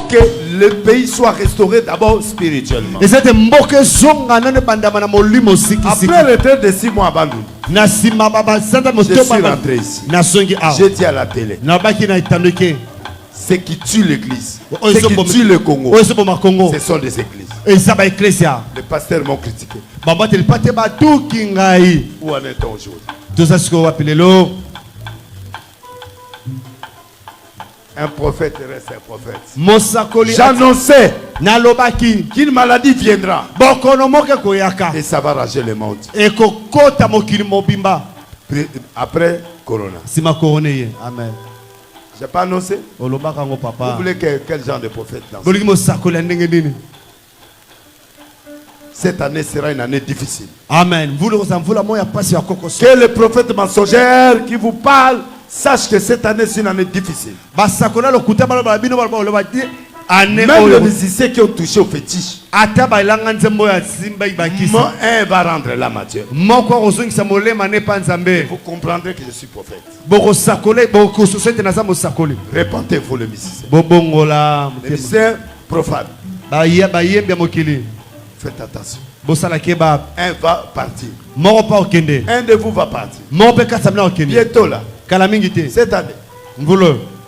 que le pays soit restauré d'abord spirituellement. Après le train de 6 mois à Bandung, je suis rentré ici. J'ai dit à la télé, ce qui tue l'église, ce qui tue le Congo, ce sont des églises. Les pasteurs m'ont critiqué. Où en est-on aujourd'hui? Un prophète reste un prophète. J'annonçais qu'une maladie viendra et ça va rager le monde. Après Corona. Amen. J'ai pas annoncé. Vous voulez quel genre de prophète lance? Cette année sera une année difficile. Amen. Que le prophète mensongère qui vous parle sache que cette année c'est une année difficile. Même les musiciens qui ont touché au fétiche, un va rendre l'âme à Dieu. Vous comprendrez que je suis prophète. Répentez-vous les musiciens. Les musiciens profanes. Faites attention. Un va partir. Un de vous va partir. Bientôt là. Cette année.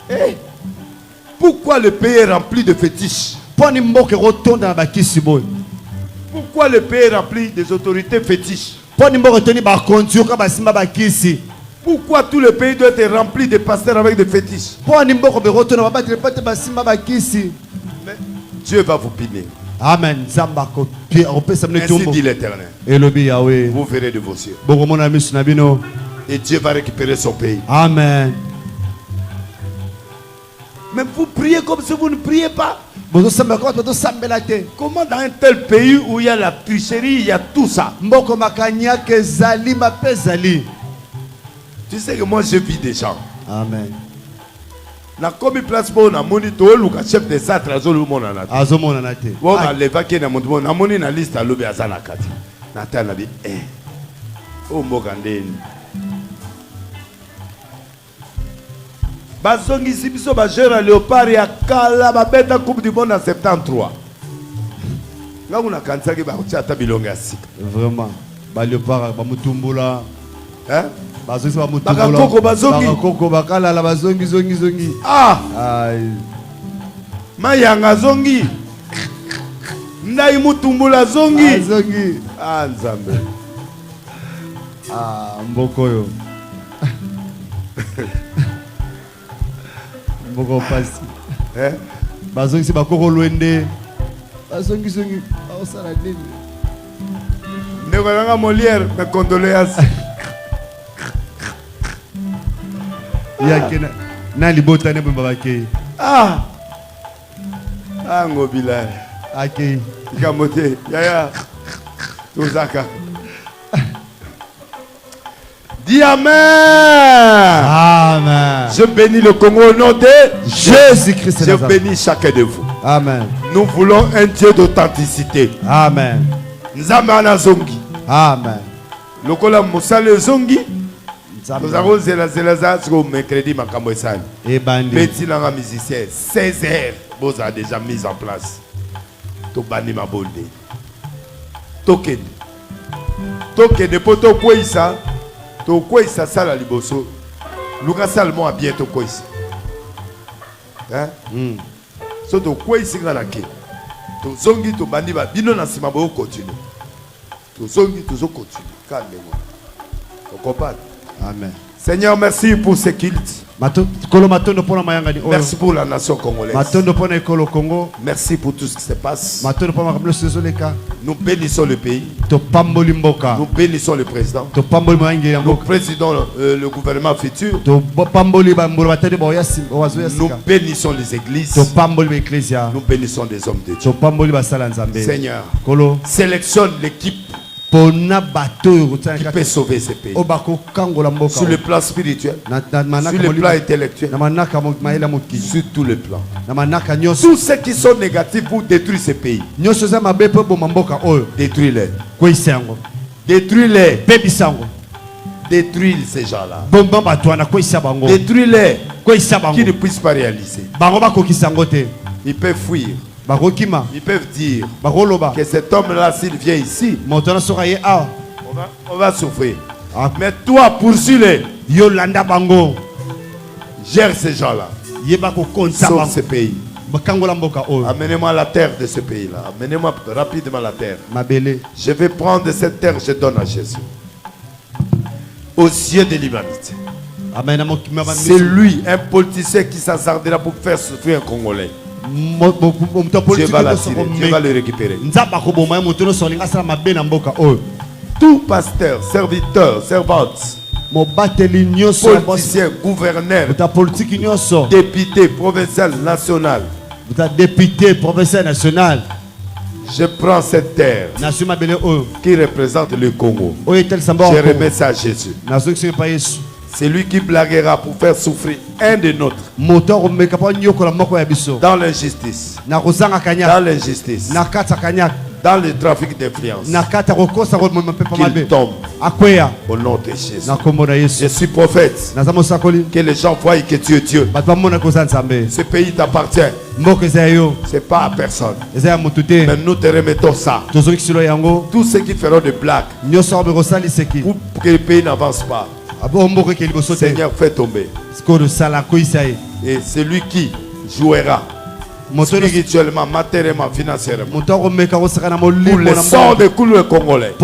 Hey, pourquoi le pays est rempli de fétiches? Pourquoi le pays est rempli des autorités fétiches? Pourquoi tout le pays doit être rempli de pasteurs avec des fétiches? Mais Dieu va vous punir. Amen. Ainsi dit l'Éternel. Vous verrez de vos yeux. Et Dieu va récupérer son pays. Amen. Mais vous priez comme si vous ne priez pas. Comment dans un tel pays où il y a la tricherie, il y a tout ça? Tu sais que moi je vis des gens. Amen. Na komi place bo na monitor luka chef de ça trazolo mona na. Azomona na te. Wo ba leva ke na monto na moni na liste alobi azana kati. Na ta na bi o mboka ndeni. Bazongi sibiso ba jera Léopard ya kala ba beta coupe du monde en 73. Nga kuna kanisa ke ba chata bilonga sika. Vraiment. Ba Léopard ba mutumbula. Hein? Bazongi ba mutumbula. Bakakoko bazongi. Bakakoko bakala la bazongi zongi. Ah! Ay. Mayanga zongi. Ndai mutumbula zongi. Zongi. Ah Nzambe. Ah mbokoyo. Mboko pasi. Bazongi si bakoko lwende. Bazongi zongi osala nini? Ndeko nanga Molière, mes condoléances. Yakena na libota ne bamba bakei. Ah ngobila akei kamote yaya tozaka. Dis amen. Amen. Je bénis le Congo au nom de Jésus-Christ. Je bénis chacun de vous. Amen. Nous voulons un Dieu d'authenticité. Amen. Nzamana zongi. Amen. Lokola musale zongi. Nous avons zela sur mercredi makambo esani. Petit nanga musicien 16 heures vous a déjà mis en place. To bani mabonde. Token poto kwisa. To kwisa sala liboso. Luka salmo a bientôt kwisa. Hein? So to kwisa ngala ke. To zongi to bani ba bino na sima bo continue. To zongi to zo continue. Calme-moi. Tu comprends? Amen. Seigneur, merci pour ce culte. Merci pour la nation congolaise. Merci pour tout ce qui se passe. Nous bénissons le pays. Nous bénissons le président. Le président, le gouvernement futur. Nous bénissons les églises. Nous bénissons des hommes de Dieu. Seigneur, sélectionne l'équipe qui peut sauver ce pays. Sur le plan spirituel, sur le plan intellectuel, sur tous les plans. Tous ceux qui sont négatifs pour détruire ce pays, détruis-les. Détruis-les. Détruis ces gens-là. Détruis-les. Qui ne puissent pas réaliser. Ils peuvent fuir. Ils peuvent dire que cet homme-là, s'il vient ici, on va souffrir. Mais toi, poursuis-les. Gère ces gens-là. Sauve ce pays. Amenez-moi la terre de ce pays-là. Amenez-moi rapidement la terre. Je vais prendre cette terre, je donne à Jésus. Aux yeux de l'humanité. C'est lui, un politicien qui s'assardera pour faire souffrir un Congolais. Dieu va l'attirer, Dieu va le récupérer. Tout pasteur, serviteur, servante, politicien, gouverneur, député, provincial, national, je prends cette terre qui représente le Congo. Je remets ça à Jésus. C'est lui qui blaguera pour faire souffrir un de nôtres. Dans l'injustice. Dans l'injustice. Dans le trafic d'influence. Qu'il tombe. Au nom de Jésus. Je suis prophète. Que les gens voient que tu es Dieu. Ce pays t'appartient. Ce n'est pas à personne. Mais nous te remettons ça. Tous ceux qui feront des blagues pour que le pays n'avance pas. Seigneur, fais tomber. Et celui qui jouera spirituellement, matériellement, financièrement, pour le sang de couler congolais,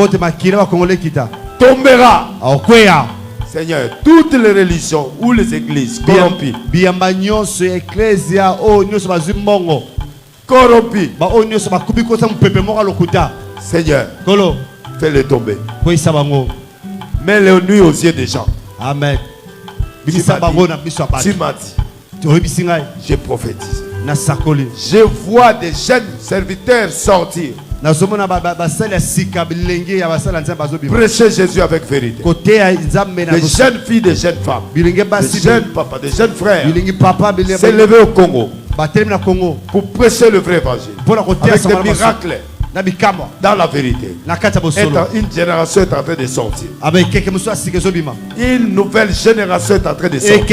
tombera. Seigneur, toutes les religions ou les églises corrompues, Seigneur, fais-les tomber. Mets-les nuits aux yeux des gens. Amen. Tu m'as dit, je prophétise. Je vois des jeunes serviteurs sortir. Prêcher Jésus avec vérité. Des jeunes filles, des jeunes femmes, des jeunes papas, des jeunes frères s'élever au Congo pour prêcher le vrai évangile avec des miracles. Dans la vérité, une génération est en train de sortir. Une nouvelle génération est en train de sortir.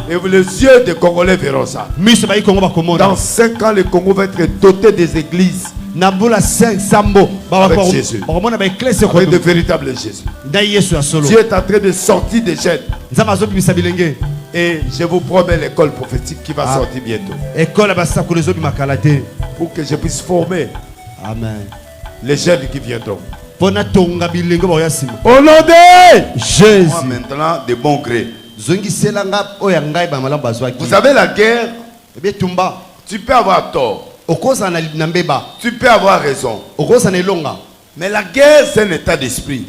Et les yeux des Congolais verront ça. Dans 5 ans, le Congo va être doté des églises avec Jésus, avec de véritables Jésus. Dieu est en train de sortir des jeunes. Et je vous promets l'école prophétique qui va sortir bientôt. Pour que je puisse former les jeunes qui viendront. Au nom de Jésus. Moi maintenant, de bon gré. Vous avez la guerre. Tu peux avoir tort. Tu peux avoir raison. Mais la guerre, c'est un état d'esprit.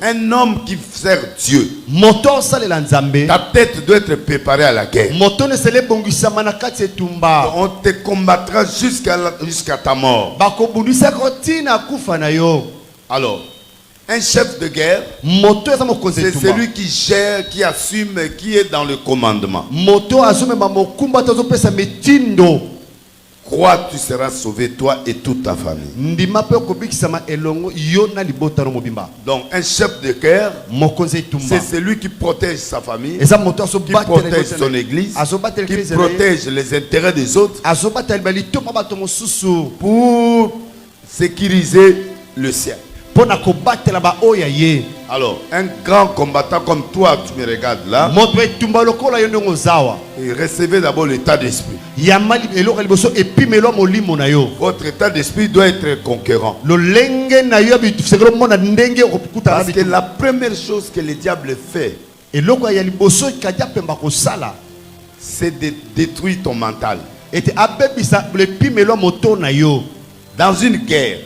Un homme qui sert Dieu, ta tête doit être préparée à la guerre. On te combattra jusqu'à ta mort. Alors, un chef de guerre, c'est celui qui gère, qui assume, qui est dans le commandement. Crois, tu seras sauvé, toi et toute ta famille. Donc, un chef de guerre, c'est celui qui protège sa famille, qui protège son église, qui protège les intérêts des autres pour sécuriser le ciel. Alors, un grand combattant comme toi, tu me regardes là, et recevez d'abord l'état d'esprit. Votre état d'esprit doit être conquérant. Parce que la première chose que le diable fait, c'est de détruire ton mental. Dans une guerre,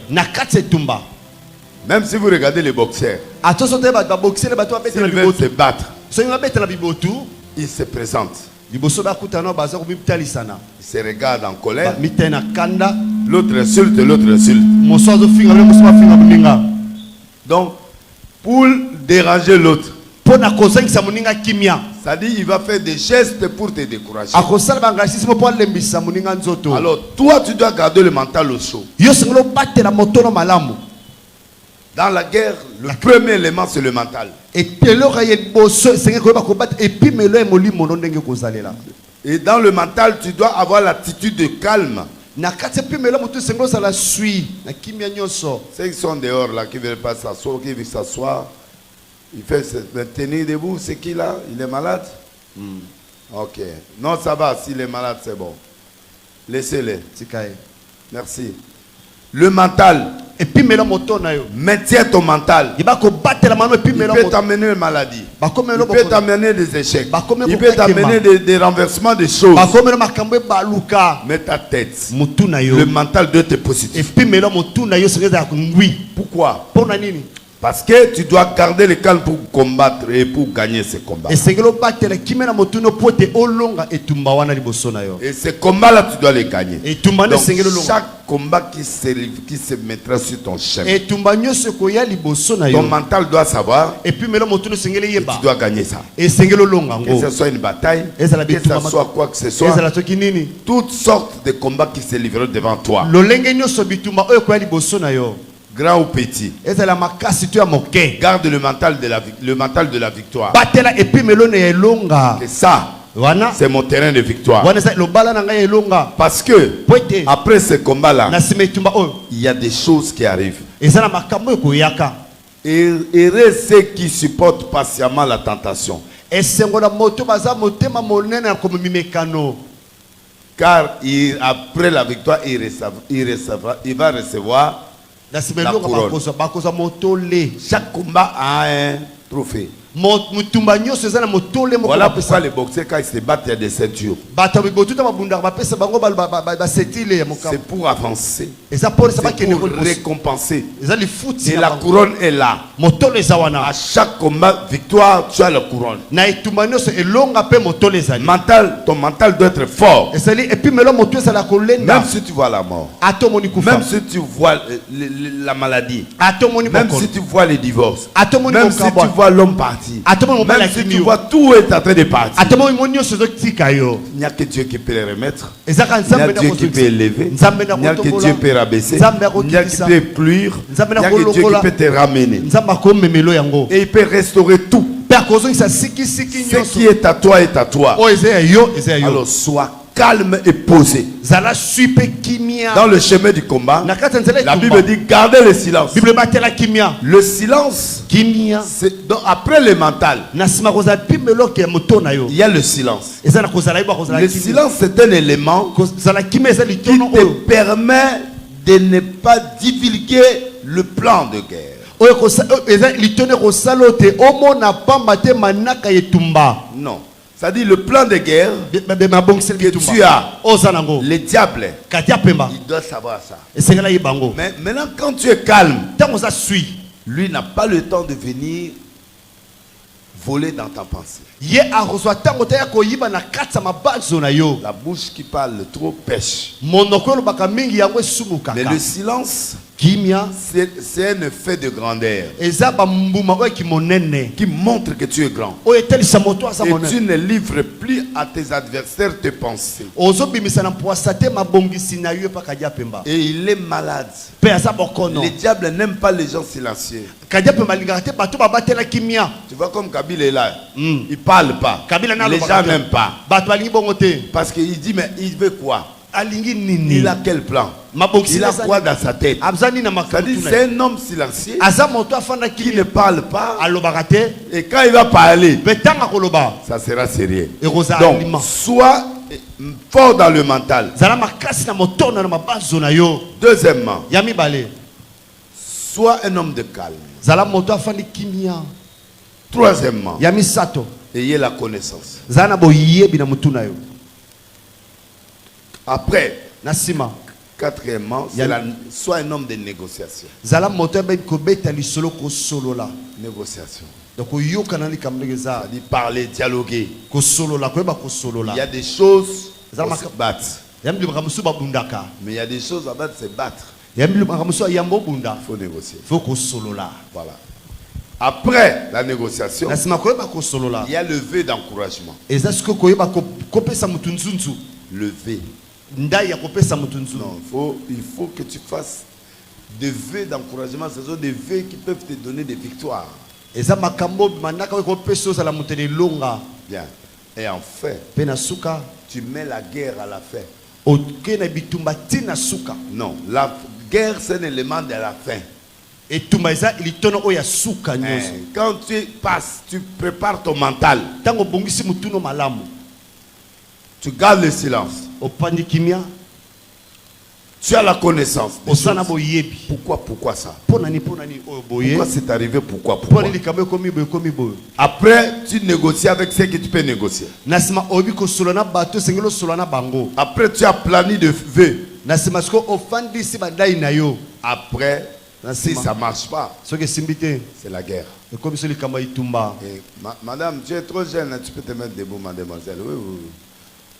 même si vous regardez les boxeurs, s'ils veulent se battre, ils se présentent. Ils se regardent en colère. L'autre insulte, l'autre insulte. Donc, pour déranger l'autre, c'est-à-dire il va faire des gestes pour te décourager. Alors, toi, tu dois garder le mental au chaud. Dans la guerre, le premier élément, c'est le mental. Et dans le mental, tu dois avoir l'attitude de calme. Ceux qui sont dehors là, qui ne veulent pas s'asseoir, qui veulent s'asseoir, il fait se tenir debout, c'est qui là? Il est malade? Ok. Non, ça va, s'il est malade, c'est bon. Laissez-les. Merci. Le mental. Maintiens ton mental. Il peut t'amener une maladie. Il peut t'amener des échecs. Il peut t'amener des renversements de choses. Mais ta tête, le mental doit être positif. Pourquoi? Parce que tu dois garder le calme pour combattre et pour gagner ce combat. Et ces combats-là, tu dois les gagner. Donc, chaque combat qui se mettra sur ton chemin, ton mental doit savoir que tu dois gagner ça. Que ce soit une bataille, que ce soit quoi que ce soit, toutes sortes de combats qui se livreront devant toi. Grand ou petit, garde le mental de la victoire. Et ça, c'est mon terrain de victoire. Parce que après ce combat-là, il y a des choses qui arrivent. Et heureux ceux qui supportent patiemment la tentation. Car après la victoire, il va recevoir la couronne. Chaque combat a un trophée. Voilà pourquoi les boxeurs, quand ils se battent, il y a des ceintures. C'est pour avancer. C'est pour récompenser. Et la couronne est là. À chaque combat, victoire, tu as la couronne. Ton mental doit être fort. Même si tu vois la mort. Même si tu vois la maladie. Même si tu vois les divorces. Même si tu vois l'homme parti. Même si tu vois tout est en train de partir, il n'y a que Dieu qui peut les remettre. Il n'y a Dieu qui peut élever. Il n'y a que Dieu qui peut rabaisser. Il n'y a qui peut pluire. Il n'y a que Dieu qui peut te ramener. Et il peut restaurer tout. Ce qui est à toi est à toi. Alors sois calme et posé. Dans le chemin du combat, la Bible dit gardez le silence. Le silence, donc après le mental, il y a le silence. Le silence, c'est un élément qui te permet de ne pas divulguer le plan de guerre. Non. C'est-à-dire le plan de guerre que tu as, le diable, il doit savoir ça. Mais maintenant, quand tu es calme, lui n'a pas le temps de venir voler dans ta pensée. La bouche qui parle trop pêche. Mais le silence, c'est un effet de grandeur qui montre que tu es grand. Et tu ne livres plus à tes adversaires tes pensées. Et il est malade. Le diable n'aime pas les gens silencieux. Tu vois comme Kabila est là. Il ne parle pas. Les gens n'aiment pas. Parce qu'il dit, mais il veut quoi? Il a quel plan? Il a quoi dans sa tête? C'est un homme silencieux qui ne parle pas. Et quand il va parler, ça sera sérieux. Donc, sois fort dans le mental. Deuxièmement, sois un homme de calme. Troisièmement, ayez la connaissance. Après, quatrièmement, sois un homme de négociation. Négociation. C'est-à-dire parler, dialoguer. Il y a des choses à se battre. Mais il y a des choses à battre, c'est battre. Il faut négocier. Voilà. Après la négociation, il y a le vœu d'encouragement. Le vœu. Non, il faut que tu fasses des vœux d'encouragement. Ce sont des vœux qui peuvent te donner des victoires. Bien. Et enfin, tu mets la guerre à la fin. Non, la guerre c'est un élément de la fin. Quand tu passes, tu prépares ton mental. Tu gardes le silence. Tu as la connaissance. Pourquoi ça? Pourquoi c'est arrivé? Pourquoi? Après, tu négocies avec ceux que tu peux négocier. Après, tu as plané de vœux. Après, si ça ne marche pas, c'est la guerre. Et, madame, tu es trop jeune, tu peux te mettre debout, mademoiselle. Oui, oui, oui.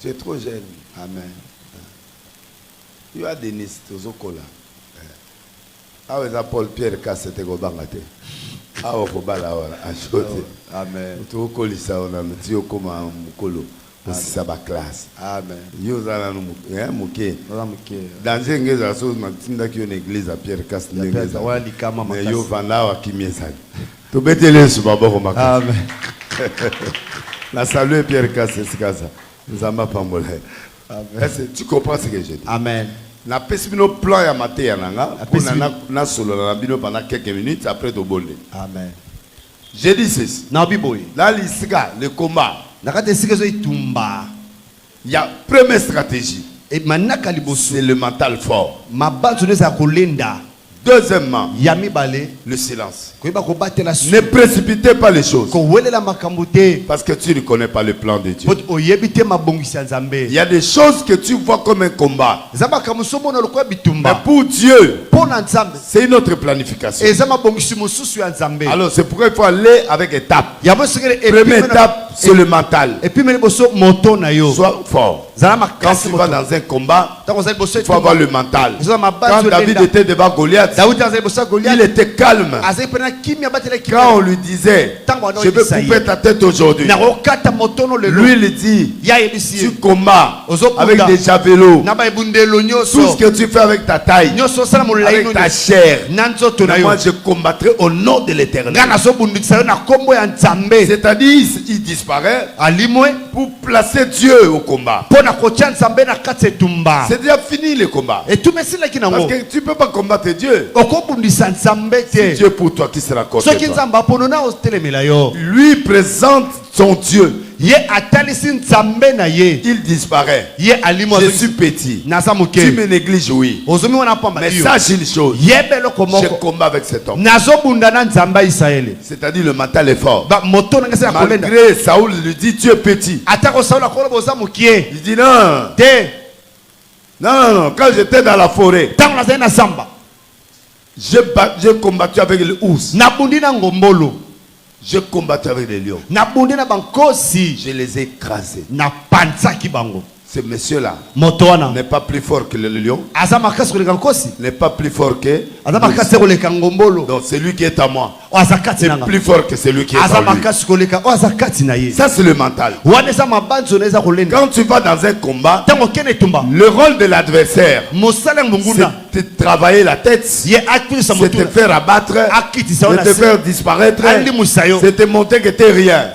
Tu es trop jeune. Amen. Tu as Denis, tu as Zokola. Ah oui, Paul Pierre Cassette Gobangate. Ah oui, amen. Tu as Kolisa, on a dit comme un Mukolo. Aussi ça va classe. Amen. Yo zala no muke. Dans une église à Pierre Casse. Mais yo vanda wa kimesa. To betele su babo ko. Amen. La salut Pierre Casse c'est ça. Nous avons pas molé. Amen. Tu comprends ce que je dis? Amen. Na pesibino plan ya maté ya nanga. Na solo na bino pendant quelques minutes après to bonde. Amen. J'ai dit ceci. Là l'isika le combat. Il y a première stratégie. C'est le mental fort. Deuxièmement, le silence. Ne précipitez pas les choses. Parce que tu ne connais pas le plan de Dieu. Il y a des choses que tu vois comme un combat. Mais pour Dieu, c'est une autre planification. Alors c'est pourquoi il faut aller avec étapes. Première étape, c'est le mental. Sois fort. Quand tu vas dans un combat, il faut avoir le mental. Quand David était devant Goliath, il était calme. Quand on lui disait, je vais couper ta tête aujourd'hui, lui il dit, tu combats avec des javelots. Tout ce que tu fais avec ta taille, avec ta chair, moi je combattrai au nom de l'Éternel. C'est-à-dire, il disparaît pour placer Dieu au combat. C'est déjà fini le combat. Parce que tu ne peux pas combattre Dieu. C'est Dieu pour toi qui sera contre toi. Lui présente son Dieu. Il disparaît. Je suis petit. Tu me négliges, oui. Mais sache une chose. Je combats avec cet homme. C'est-à-dire le mental est fort. Malgré Saoul lui dit tu es petit. Il dit non. Non. Quand j'étais dans la forêt, j'ai combattu avec les ours. J'ai combattu avec les lions. Je les ai écrasés. Ce monsieur-là n'est pas plus fort que le lion. N'est pas plus fort que. Donc c'est lui qui est à moi. C'est plus fort que celui qui est à lui. Ça c'est le mental. Quand tu vas dans un combat, le rôle de l'adversaire, c'est de travailler la tête, c'est de te faire abattre, c'est de te faire disparaître, c'est de te montrer que tu n'es rien.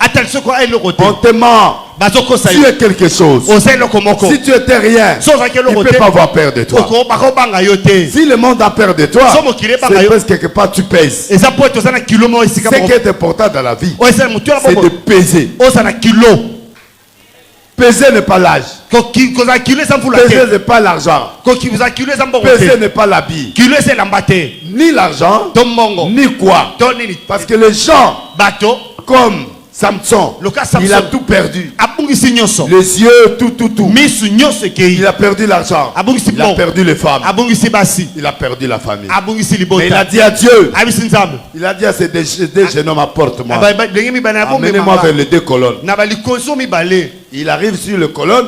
On te ment. Tu es quelque chose. Si tu étais rien, il ne peut pas avoir peur de toi. Si le monde a peur de toi, c'est parce que quelque part tu pèses. Ce qui est important dans la vie, c'est de peser. Peser n'est pas l'âge. Peser n'est pas l'argent. Peser n'est pas l'habit. Ni l'argent, ni quoi. Parce que les gens, comme Samson, il a tout perdu. Les yeux, tout. Il a perdu l'argent. Il a perdu les femmes. Il a perdu la famille. Mais il a dit à Dieu. Il a dit à ces deux jeunes hommes, apporte-moi. Amenez-moi vers les deux colonnes. Il arrive sur le colonne.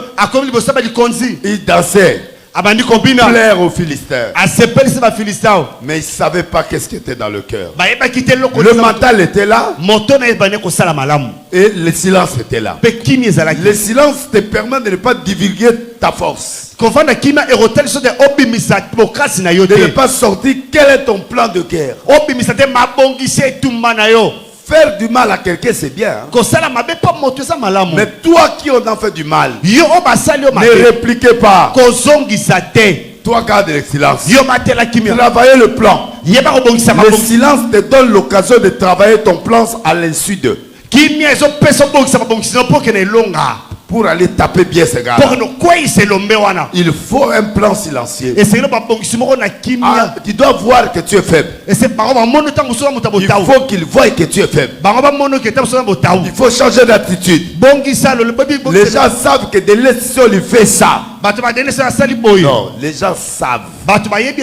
Il dansait. Plaire aux Philistins. Mais il ne savait pas qu'est-ce qui était dans le cœur. Le mental était là. Et le silence était là. Le silence te permet de ne pas divulguer ta force. De ne pas sortir quel est ton plan de guerre. Faire du mal à quelqu'un, c'est bien. Hein? Mais toi qui en as fait du mal, ne répliquez pas. Toi, garde le silence. Travaillez le plan. Le silence te donne l'occasion de travailler ton plan à l'insu d'eux. Pour aller taper bien ces gars. Il faut un plan silencieux. Tu dois voir que tu es faible. Il faut qu'il voie que tu es faible. Il faut changer d'attitude. Les gens savent que de l'essai lui fait ça. Non, les gens savent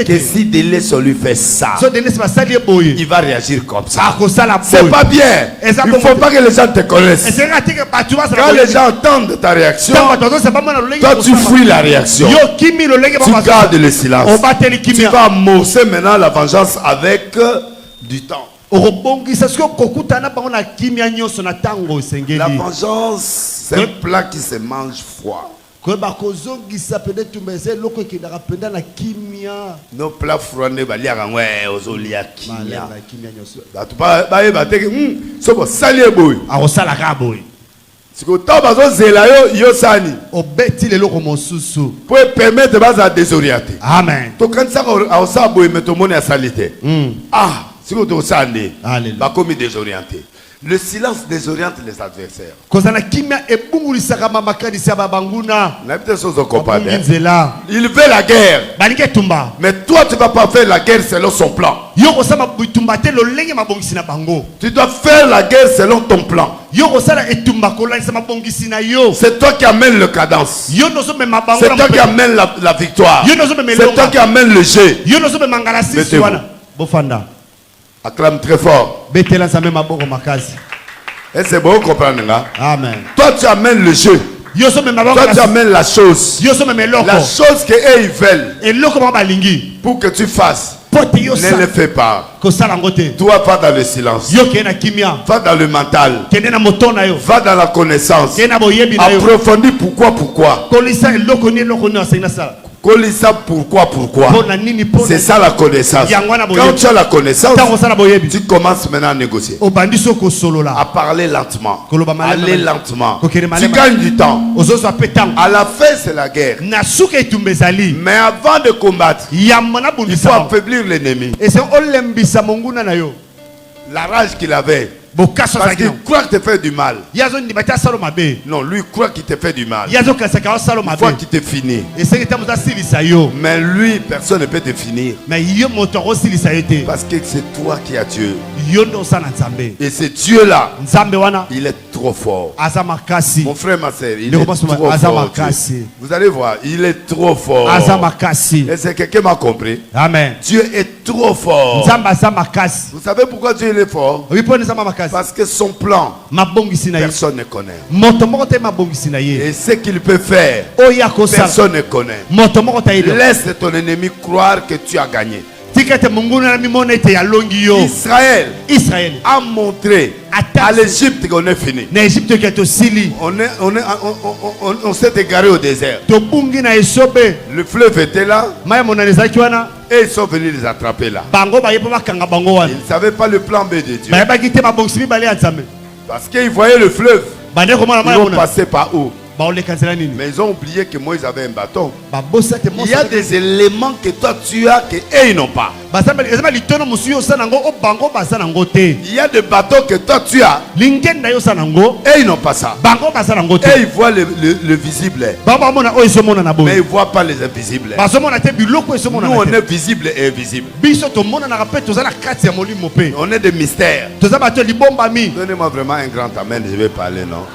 que si Délaisse lui fait ça, il va réagir comme ça. C'est pas bien. Il ne faut pas que les gens te connaissent. Quand les gens entendent ta réaction, toi tu fuis la réaction. Tu gardes le silence. Tu vas amorcer maintenant la vengeance avec du temps. La vengeance, c'est un plat qui se mange froid. Nos plats froids ne valent rien. Pour permettre de désorienter. Amen. Désorienté. Le silence désoriente les adversaires. Il veut la guerre. Mais toi, tu ne vas pas faire la guerre selon son plan. Tu dois faire la guerre selon ton plan. C'est toi qui amènes le cadence. C'est toi qui amènes la victoire. C'est toi qui amènes le jeu. Acclame très fort. Et c'est bon comprendre. Amen. Toi tu amènes le jeu. Toi tu amènes la chose. La chose que eux ils veulent. Pour que tu fasses. Ne le fais pas. Toi va dans le silence. Va dans le mental. Va dans la connaissance. Approfondis pourquoi. Pourquoi. C'est ça la connaissance. Quand tu as la connaissance, tu commences maintenant à négocier. À parler lentement. Aller lentement. Tu gagnes du temps. À la fin, c'est la guerre. Mais avant de combattre, il faut affaiblir l'ennemi. La rage qu'il avait. Parce qu'il croit te faire du mal. Non, lui croit qu'il te fait du mal. Il faut qu'il te finisse. Mais lui, personne ne peut te finir. Parce que c'est toi qui as Dieu. Et ce Dieu-là, il est trop fort. Mon frère, ma soeur, il est trop fort. Vous allez voir, il est trop fort. Et c'est quelqu'un qui m'a compris. Amen. Dieu est trop fort. Vous savez pourquoi Dieu est fort? Parce que son plan, personne ne connaît. Et ce qu'il peut faire, personne ne connaît. Laisse ton ennemi croire que tu as gagné. Israël a montré à l'Égypte qu'on est fini. On s'est égaré au désert. Le fleuve était là. Et ils sont venus les attraper là. Ils ne savaient pas le plan B de Dieu. Parce qu'ils voyaient le fleuve. Ils vont passer par où? Mais ils ont oublié que Moïse avait un bâton. Il y a des éléments que toi tu as que eux ils n'ont pas. Il y a des bâtons que toi tu as et ils n'ont pas ça. Et ils voient le visible. Mais ils ne voient pas les invisibles. Nous on est visible et invisible. On est des mystères. Donnez-moi vraiment un grand amen. Je vais parler, non?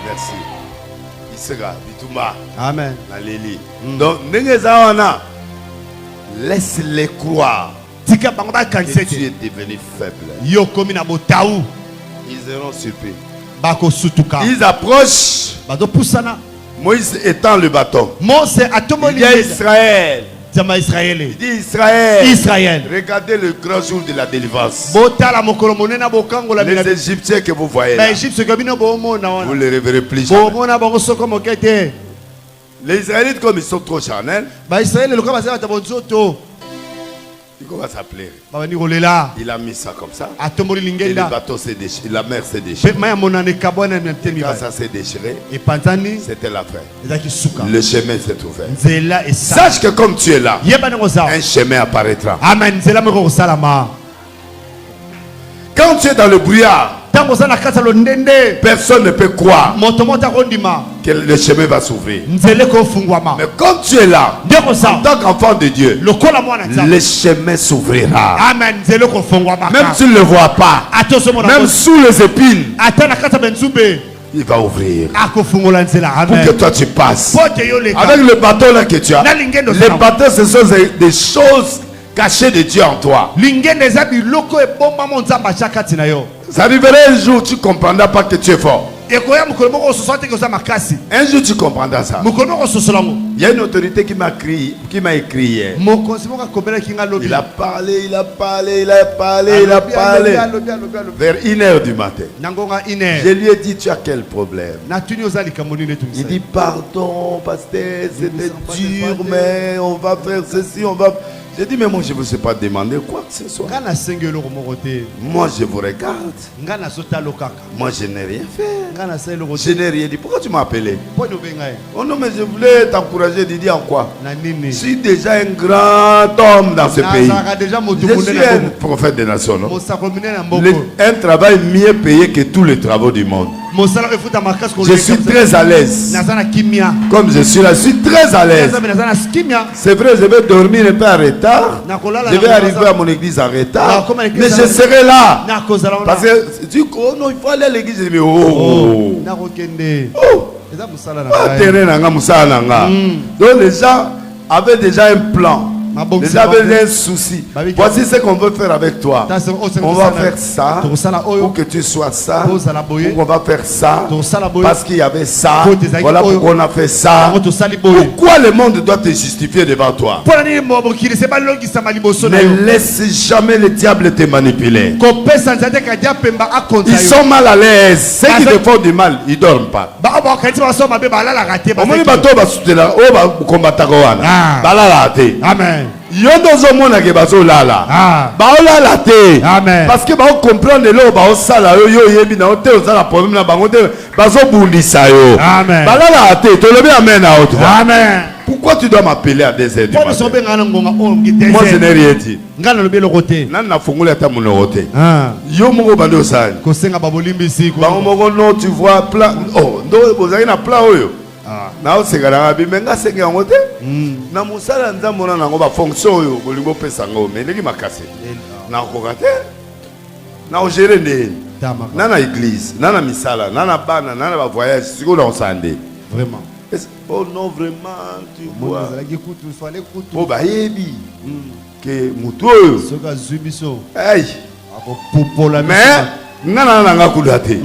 Merci. Amen. Donc, laisse-les croire que tu es devenu faible. Ils seront surpris. Ils approchent. Moïse étend le bâton. Il y a Israël. Il dit Israël. Regardez le grand jour de la délivrance. Les Égyptiens que vous voyez là, vous ne les reverrez plus jamais. Les Israélites, comme ils sont trop charnels, Il commence à pleurer. Il a mis ça comme ça. Et le bateau s'est déchiré. La mer s'est déchirée. Quand ça s'est déchiré, c'était la fin. Le chemin s'est ouvert. Sache que comme tu es là, un chemin apparaîtra. Amen. Quand tu es dans le brouillard, personne ne peut croire que le chemin va s'ouvrir. Mais quand tu es là, en tant qu'enfant de Dieu, le chemin s'ouvrira. Même si tu ne le vois pas, même sous les épines, il va ouvrir pour que toi tu passes. Avec le bateau là que tu as, les bateaux ce sont des choses cachées de Dieu en toi. Ça arrivera un jour où tu ne comprendras pas que tu es fort. Un jour tu comprendras ça. Il y a une autorité qui m'a écrit hier. Il a parlé. Vers 1h du matin. Je lui ai dit, tu as quel problème? Il dit, pardon, pasteur, c'était dur, mais on va faire ceci, on va... J'ai dit, mais moi je ne vous ai pas demandé quoi que ce soit. Moi je vous regarde. Moi je n'ai rien fait. Je n'ai rien dit. Pourquoi tu m'as appelé? Oh non, mais je voulais t'encourager, Didi, en quoi? Je suis déjà un grand homme dans ce pays. Je suis un prophète des nations. Non? Un travail mieux payé que tous les travaux du monde. Je suis très à l'aise. Comme je suis là, je suis très à l'aise. C'est vrai, je vais dormir un peu en retard. Je vais arriver à mon église en retard. Mais je serai là. Parce que tu dis, oh non, il faut aller à l'église. Je dis, oh. Donc les gens avaient déjà un plan. Ils avaient un souci. Voici ce qu'on veut faire avec toi. On va faire ça pour que tu sois ça. On va faire ça parce qu'il y avait ça. Voilà pourquoi on a fait ça. Pourquoi le monde doit te justifier devant toi? Ne laisse jamais le diable te manipuler. Ils sont mal à l'aise. Ceux qui te font du mal, ils ne dorment pas. Amen. Yondo zo mona ke bazo lala. Baola la te. Amen. Parce que ba comprendre le ba sala yo yebi na hotel osala problème na bango te bazo bundisa yo. Amen. Balala te to lebi amen na autre. Amen. Pourquoi tu dois m'appeler à 2h du matin? Moi je n'ai rien dit. Nan na fungula ta mon te. Yo moko bando sala. Ko senga babolimbisi ko. Ba moko no tu vois plan. Oh, ndo bozali na plan oyo. Na osekala bimenga senge yango te na musala nzambo na nango ba fonction oyo bolingo pesa ngo meneki makase na kokate na ogere nde na église na misala na bana na ba voyage siko na osande vraiment. Oh non, vraiment tu vois oh ba yebi que mutu oyo soka zubiso hey akopopola mais ngana nga kudate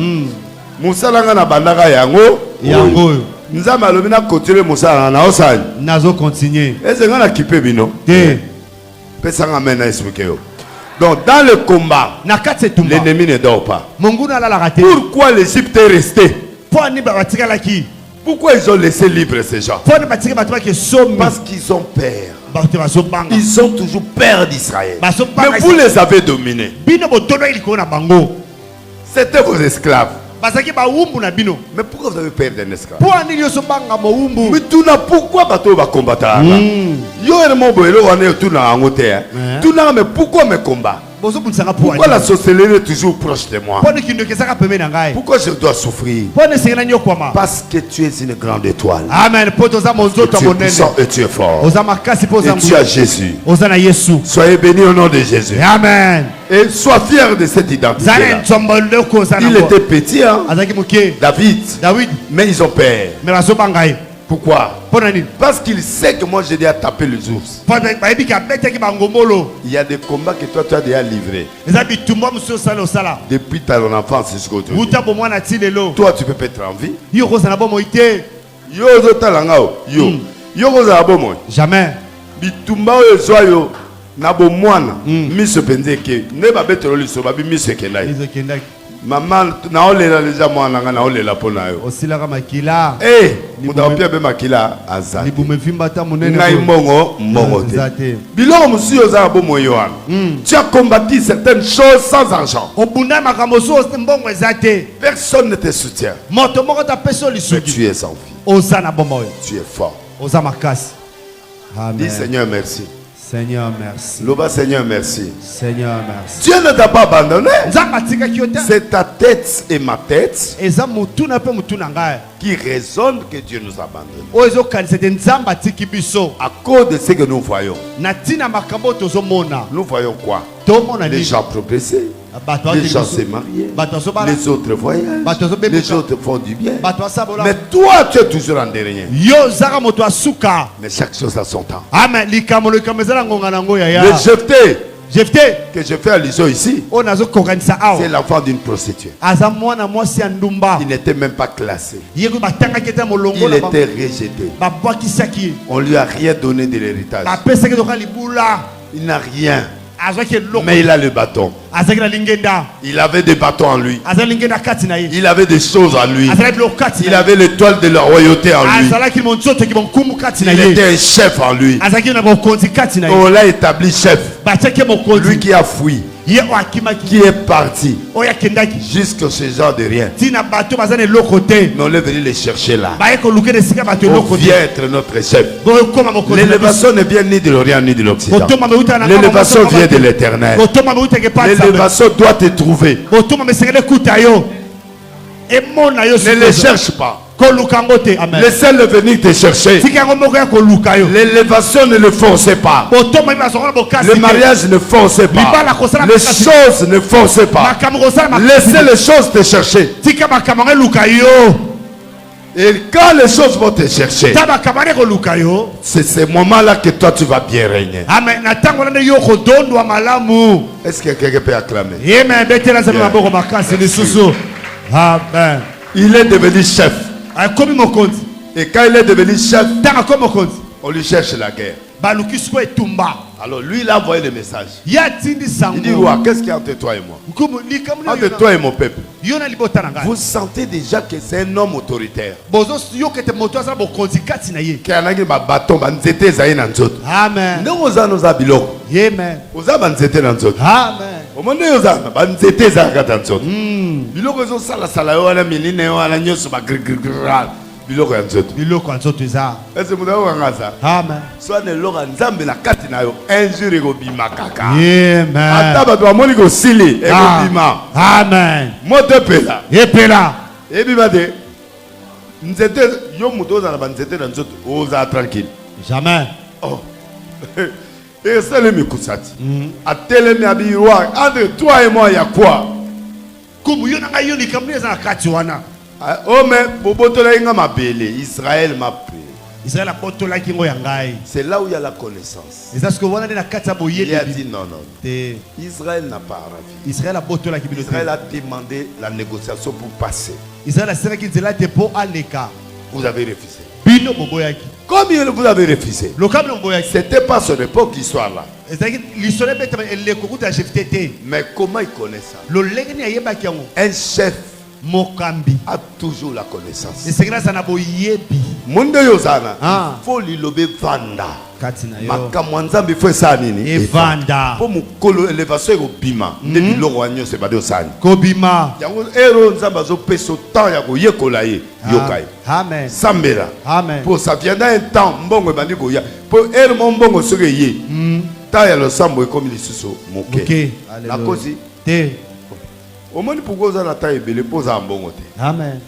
musala nga na bandaka yango Nzamba alobi na continuer musala na osani. Nazo continuer. Est-ce nga na kipe bino? Te. Pesa nga mena expliquer yo. Donc dans le combat, l'ennemi ne dort pas. Pourquoi l'Égypte est restée? Pourquoi ils ont laissé libre ces gens? Parce qu'ils ont peur. Ils ont toujours peur d'Israël. Mais vous les avez dominés. C'était vos esclaves. Mais pourquoi vous avez peur d'un esclave? Mais tout n'a pourquoi bateau va combattre? Mais pourquoi me combat? Pourquoi la sorcellerie est toujours proche de moi? Pourquoi je dois souffrir? Parce que tu es une grande étoile. Amen. Tu es puissant et tu es fort. Et tu as Jésus. Soyez bénis au nom de Jésus. Amen. Et sois fier de cette identité. Il était petit, hein? David. Mais ils ont peur. Pourquoi? Parce qu'il sait que moi j'ai déjà tapé les ours. Il y a des combats que toi tu as déjà livrés. Depuis ta enfance jusqu'au jour. Toi tu peux pas être en vie. Jamais. Na bo mwana miso penzeke ne ba betelo liso ba bi miso kendai Maman, na olela déjà moi na olela pona yo. Osilaka makila. Eh, muda opia be makila azati. Libume vimba ta munene. Na imbongo te. Biloko musuyo za bo moyo wana. Tu as combattu certaines choses sans argent. Obunda makambo so mbongo ezate. Personne ne te soutient. Moto moko ta peso lisuki. Tu es en vie. Osana bomoyo. Tu es fort. Osa makasi. Amen. Dis Seigneur merci. Seigneur merci. Loba Seigneur merci. Seigneur merci. Dieu ne t'a pas abandonné. C'est ta tête et ma tête qui raisonne que Dieu nous abandonne. À cause de ce que nous voyons. Nous voyons quoi? Les gens progresser. Les gens se marier. Les autres voyagent. Les autres font du bien. Mais toi, tu es toujours en dernier. Mais chaque chose a son temps. Le Jephté que je fais allusion ici, c'est l'enfant d'une prostituée. Il n'était même pas classé. Il était rejeté. On lui a rien donné de l'héritage. Il n'a rien. Mais il a le bâton. Il avait des bâtons en lui. Il avait des choses en lui. Il avait l'étoile de la royauté en lui. Il était un chef en lui. On l'a établi chef. Lui qui a fui, qui est parti jusqu'à ce genre de rien. Mais on est venu les chercher là. On vient être notre chef. L'élévation ne vient ni de l'Orient ni de l'Occident. L'élévation vient de l'Éternel. L'élévation doit te trouver. Ne les cherche pas. Laissez-le venir te chercher. L'élévation ne le forcez pas. Le mariage ne forcez pas. Les choses ne forcez pas. Laissez les choses te chercher. Et quand les choses vont te chercher, c'est ce moment-là que toi tu vas bien régner. Est-ce que quelqu'un peut acclamer? Amen. Il est devenu chef. Et quand il est devenu chef, on lui cherche la guerre. Alors lui, il a envoyé le message. Il dit, ouais, qu'est-ce qu'il y a entre toi et moi? Entre toi et mon peuple. Vous sentez déjà que c'est un homme autoritaire. Amen. Biloko ya nzoto. Biloko ya nzoto eza. Est-ce que vous avez vu ça? Amen. Soit ne lora nzambe na kati na yo un jour ekobima kaka. Amen. Ata bato amoni ko sili ekobima. Amen. Moto pela. Epela. Ebima de. Nzete yo muto za na banzete na nzoto oza tranquille. Jamais. Oh. Et c'est le mikusati. Atelemi abiwa entre toi et moi il y a quoi? Kumu yo na yo ni kamne za kati wana. Oh mais bobotola inga mabele Israël m'a pris. Israël a botola kingo yangai. C'est là où il y a la connaissance. Et ça ce que voilà na kati boye. Il a dit non. Israël n'a pas ravi. Israël a botola ki bilote. Israël a demandé la négociation pour passer. Israël a serré ki nzela te po aleka. Vous avez refusé. Bino boboyaki. Combien vous avez refusé? C'était pas son époque l'histoire là. Mais comment il connaît ça? Un chef a toujours la connaissance. Mundo yozana. Faut lilobe vanda. Makamwanzambi faut ça nini? Evanda. Pour mukolo élévation ego bima. Ndebi loro wanyo se bade osani. Kobima. Yango ero nzamba zo peso temps ya ko yekola ye yokai. Amen. Sambela. Amen. Pour ça viendra un temps mbongo bandi ko ya. Pour ero mbongo soke ye. Ta ya lo sambo e comme lisusu moke. OK. La cause te. Au moins pourquoi ça na ta ebele pose en mbongo te. Amen.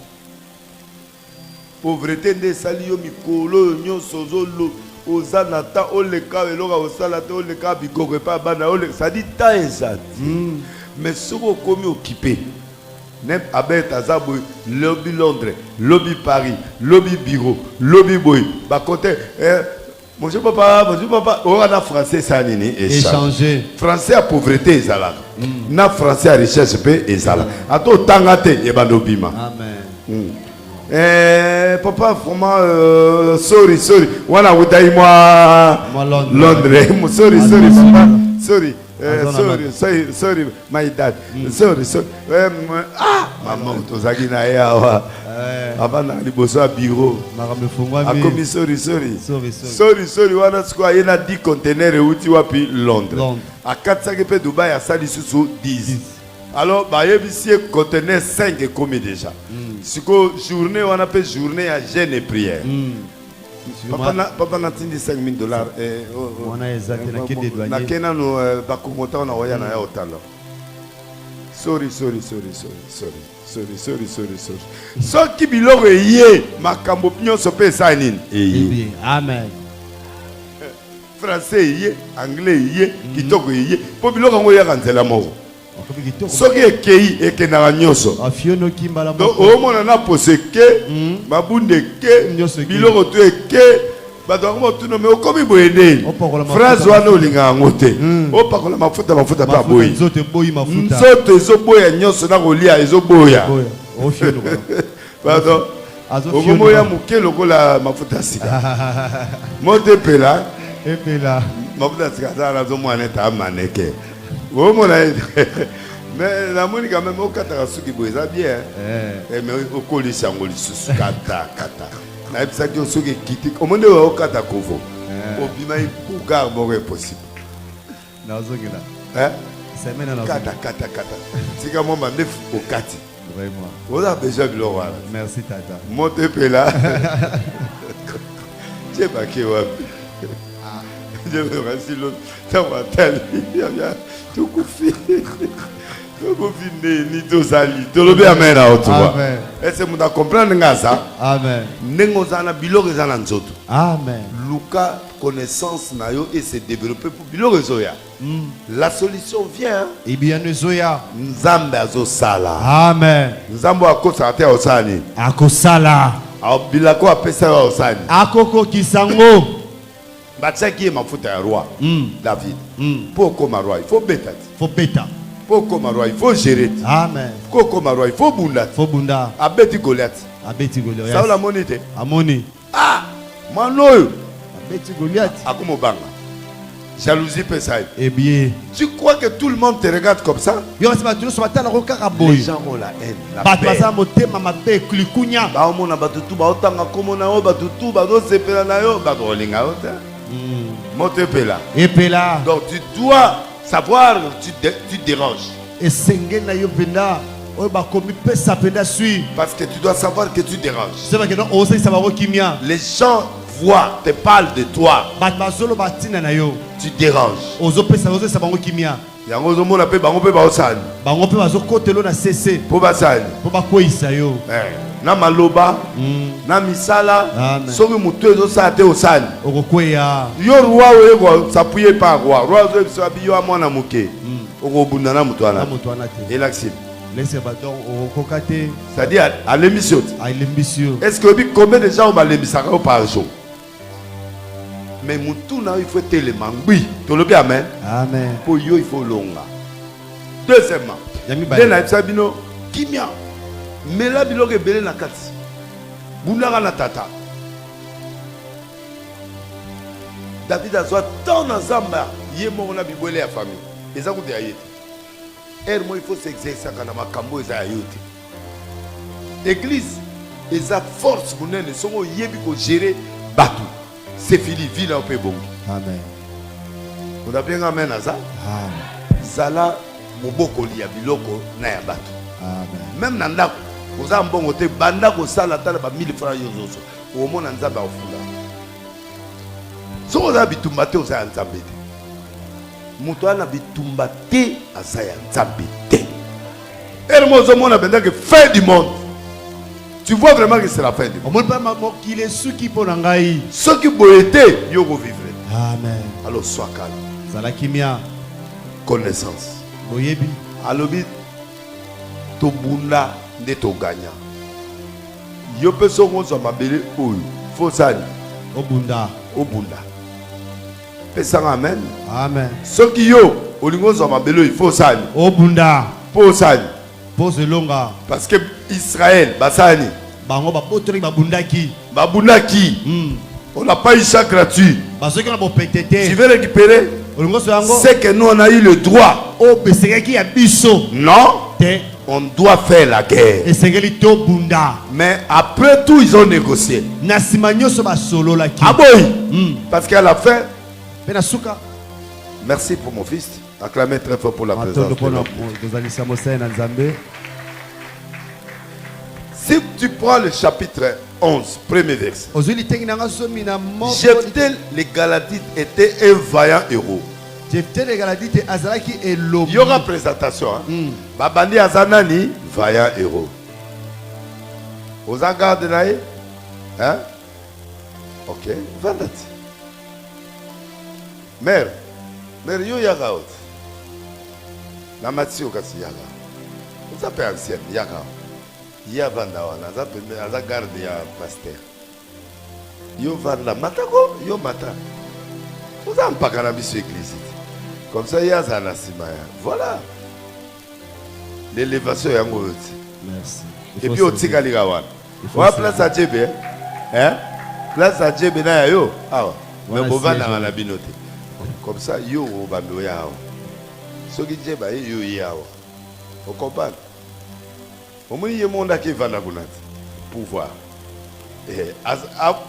Pauvreté de salio mikolo nyonso zolo ozanata oleka eloka osalata oleka bikoko pa bana oleka ça dit ta ezati. Mais soko komi occupé. Nem abet azabo lobby Londres, lobby Paris, lobby bureau, lobby boy. Ba côté bonjour papa, on a français ça nini échanger. Français à pauvreté ezala. Na français à richesse pe ezala. Ato tangate e bandobima. Amen. Papa, vraiment, sorry. Voilà, vous avez moi Londres. Sorry, papa. Sorry. sorry, my dad. Sorry. Maman, tu as dit na avant na liboso a bureau. A commis sorry. Wana square il y a 10 containers et outi wapi Londres. À 400 pe Dubaï a sali sous 10. Alors bah ici conteneur 5 est commis déjà. Si que journée on appelle journée à jeûne et prière. Papa n'a tindi $5,000. On a exacté na kende douanier. Na kena no bakumota na waya na ya otalo. Sorry. So ki biloko yé makambo nyonso pe sa nini. Amen. Français yé, anglais yé, kitoko yé. Po biloko ngo ya kanzela moko. Soki ekei ekendaka nyonso. Donc omona na poseke mabunde ke biloko to eke bato yango tuna me okomi boye nini phrase wana olinga yango te opakola mafuta pa boyi nzoto ezoboya nyonso na kolia ezoboya pardon okomoya moke lokola mafuta ya sika moto epela mafuta ya sika azala nazomwana ete amaneke omona mais la moni quand même au kata suki boza bien mais au kolisi yango lisusu kata na epsa ki suki kiti omone au kata kovo obima ibuga moko impossible na zongela semaine na kata tika mo mande au kati vraiment oza besoin de l'oral merci tata monte pela je pas que wapi je me remercie l'autre ça va tel tout coufi ni tozali tolobe amen aotuwa ese muda comprendre ngaza amen nengo zana biloko zana nzoto amen luka connaissance na yo et se développer pour biloko zoya la solution vient et bien zoya nzambe azosala amen nzambo akosa te osani akosala bilako apesa osani akoko kisango batiaki mafuta ya roi David pour koma roi il faut beta pour koma roi il faut gérer amen pour koma roi il faut bunda abeti Goliath ça la monite amoni manoyo abeti Goliath akumobanga jalousie pesai eh bien tu crois que tout le monde te regarde comme ça les gens ont la haine la paix baomona batutu baotanga komona yo batutu bazosepela na yo bakolinga yo te moto epela donc tu dois savoir tu déranges parce que tu dois savoir que tu déranges les gens voient te parlent de toi tu déranges yango ozomona pe bango pe baosani po basani na maloba na misala soki mutu ezosala te osani yo roi oyo s'appuyer par roi ozo abi yo amwana moke okobunda na mutu wana elaxine c'est-à-dire à l'émission est-ce que obi combien de gens balembisaka yo par jour mais mutuna il faut tellement oui tolobi amen pour yo il faut longa deuxièmement dena sabino kimia mela biloko ebele na kati bundaka na tata David azwa tant na zamba ye moko na bibwele ya famille eza kude ya yete mo il faut s'exercer na makambo eza ya yote église eza force munene songo yebi ko gérer batu c'est fini vie là au bon amen on a bien amen aza zala moboko li ya biloko na ya batu amen même na ndako oza mbongo te banda ko sala tala ba 1000 francs yozoso o mona nzamba ofula so oza bitumba te oza nzambe te muto ana bitumba te asa ya nzambe te ermo zo mona benda que fin du monde. Tu vois vraiment que c'est la fin du monde. Ceux qui boétaient, ils vont vivre. Amen. Alors sois calme. Zalakimia. Connaissance. Boyebi. Alobi. Tobunda de to gagna. Yo peso monzo mabele oyo. Fosani. Obunda. Pesanga amen. Amen. Ceux qui yo olingozo mabele il faut sani. Obunda. Posani. Pose longa. Parce que Israël, Basani. Babundaki. On n'a pas eu ça gratuit. Tu veux récupérer? c'est que nous on a eu le droit. Non, on doit faire la guerre. Mais après tout, ils ont négocié. Ah boy, parce qu'à la fin, merci pour mon fils. Acclamez très fort pour la présence. Si tu prends le chapitre 11, premier verset. Jephthé les Galadites était un vaillant héros. Il y aura présentation. Babandi Azanani, vaillant héros. Aux agardes de naïe? Hein? Ok, vendati. Mère, yo yaga out. La mati okasi yaga. Vous appelez ancienne, yaga. Ya vanda wana, aza garde ya pasteur. Yo vanda matako, yo mata. Vous avez pas qu'à l'église. Comme ça, il y a ça. Voilà. L'élévation est en haut. Merci. Et puis, au Tigaligawan. Voilà, place à Djébé. Hein? Place à Djébé, na yo. Ah, mais bon, va dans la binote. Comme ça, yo, au bando ya. Ce qui Djébé, yo, ya. Vous comprenez? Au moins, il y a un monde qui va dans le pouvoir.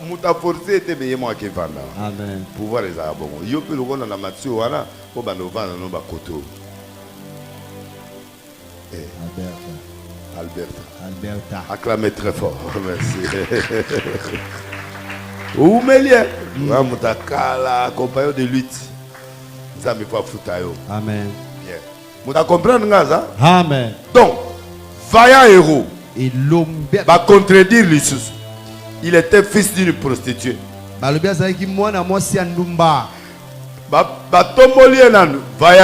Muta forcé était bien moi qui va là. Amen. Pouvoir les arabes. Yo peut le voir dans la matière voilà. Au banova dans nos bakoto. Alberta. Acclamez très fort. Merci. Ou Mélier. Muta kala compagnon de lutte. Ça me fait foutre. Amen. Bien. Muta comprendre ngaza? Amen. Donc, vaillant héros. Et l'homme va contredire l'Issus. Il était fils d'une prostituée. Vaillant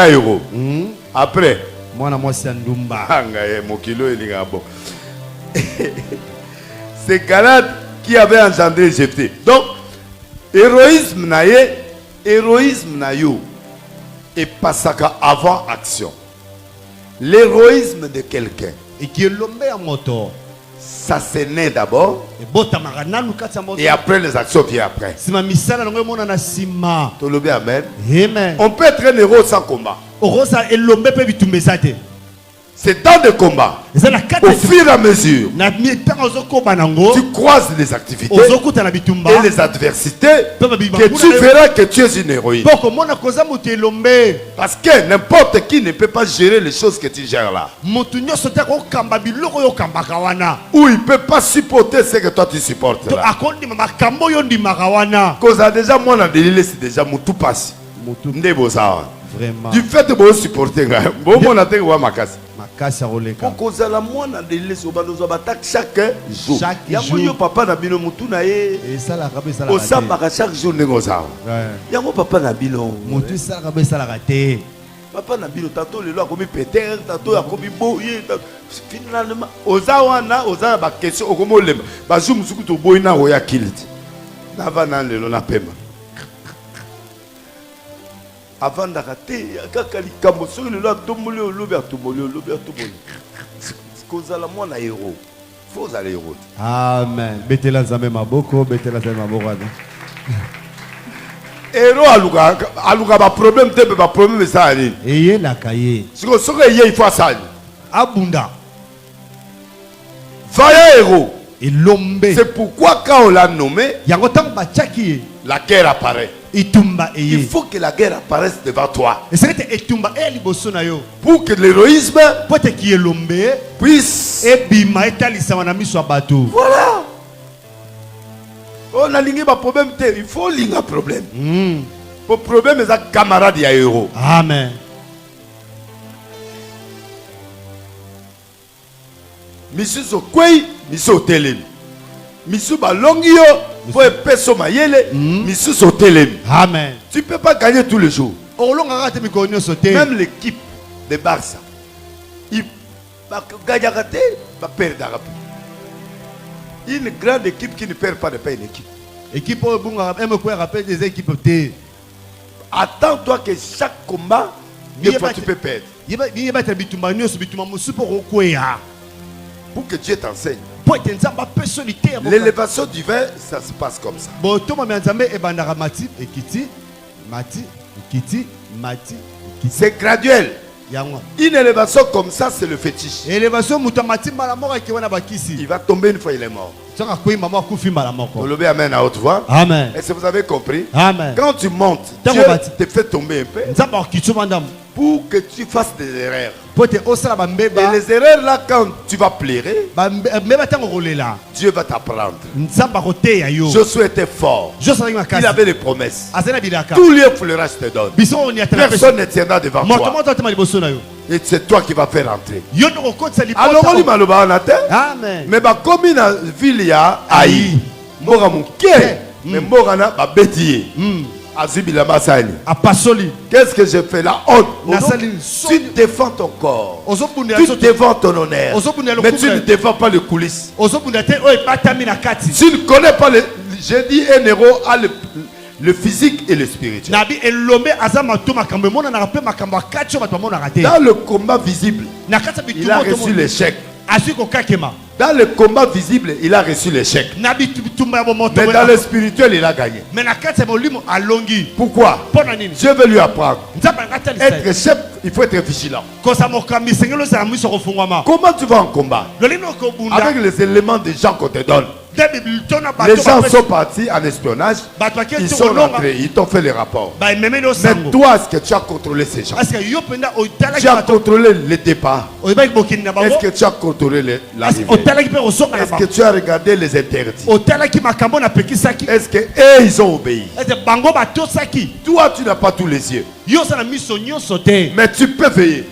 héros. Après, c'est Galad qui avait engendré Jephthé. Donc, héroïsme nayo et passaka avant action. L'héroïsme de quelqu'un. Et qui est l'homme à moto. Ça c'est né d'abord et après les actions viennent après. Amen. On peut être un héros sans combat. C'est dans des combats. Au fur et à mesure, tu croises les activités et les adversités que tu verras que tu es une héroïne. Parce que n'importe qui ne peut pas gérer les choses que tu gères là. Ou il ne peut pas supporter ce que toi tu supportes là. Cause à déjà moi dans le c'est déjà mon tout passe. Vraiment. Du fait de vous supporter, bon mon attaque ou ma casse. Pour cause à la moi dans le chaque jour. Y'a papa na bino mutu na ye. Et ça la rabe ça la. Au samba chaque jour négocia. Y'a mon papa na bino. Mutu ça la rabe ça la raté. Papa na bino tato le loi comme péter tato a comme boye. Finalement ozawana oza ba question okomo lema. Ba zoom suku to boyina oya kiliti. Na va na le na pema. Avant d'arrêter, il y a un héros. Faut aller héros. Amen. Betela nzambe maboko, betela nzambe maboko. Héros aluka ba problème te ba problème ça ali. Eye la kaye. Siko soka ye il faut ça. Abunda. Vaillant héros. Et l'homme. C'est pourquoi quand on l'a nommé, la guerre apparaît. Il faut que la guerre apparaisse devant toi. Pour que l'héroïsme puisse. Voilà. On a ligné un problème. Il faut ligner un problème. Le problème est un camarade et un héros. Amen. Monsieur Sokwei, Monsieur Telem. Monsieur Balongio, pour peso mayele, Monsieur Sotelem. Amen. Tu ne peux pas gagner tous les jours. Même l'équipe de Barça, il va gagner va perdre. Une grande équipe qui ne perd pas de pas une équipe. Attends-toi que chaque combat, des fois tu peux perdre. Pour que Dieu t'enseigne. L'élévation du vin, ça se passe comme ça. Kiti, mati. C'est graduel. Une élévation comme ça, c'est le fétiche. Il va tomber une fois, il est mort. Amen à haute voix. Amen. Est-ce que vous avez compris? Amen. Quand tu montes, Dieu te fait tomber un peu pour que tu fasses des erreurs. Et les erreurs là, quand tu vas pleurer, Dieu va t'apprendre. Josué était fort. Il avait des promesses. Tout lieu fleurage te donne. Personne ne tiendra devant toi. Et c'est toi qui vas faire entrer. Alors on dit maloba na terre. Mais comme une ville ya aïe. Mora mon cœur. Mais mora na ba bétier. Qu'est-ce que je fais là? Tu défends ton corps. Tu défends ton honneur. Mais tu ne défends pas les coulisses. Tu ne connais pas le. J'ai dit un héros a le physique et le spirituel. Dans le combat visible, il a reçu l'échec. Dans le combat visible, il a reçu l'échec. Mais dans le spirituel, il a gagné. Pourquoi? Dieu veut lui apprendre. Être chef, il faut être vigilant. Comment tu vas en combat? Avec les éléments des gens qu'on te donne. Les gens sont partis en espionnage. Ils sont rentrés, ils t'ont fait les rapports. Mais toi, est-ce que tu as contrôlé ces gens? Tu as contrôlé le départ? Est-ce que tu as contrôlé l'arrivée? Est-ce que tu as regardé les interdits? Est-ce que eux, ils ont obéi? Toi, tu n'as pas tous les yeux. Mais tu peux veiller.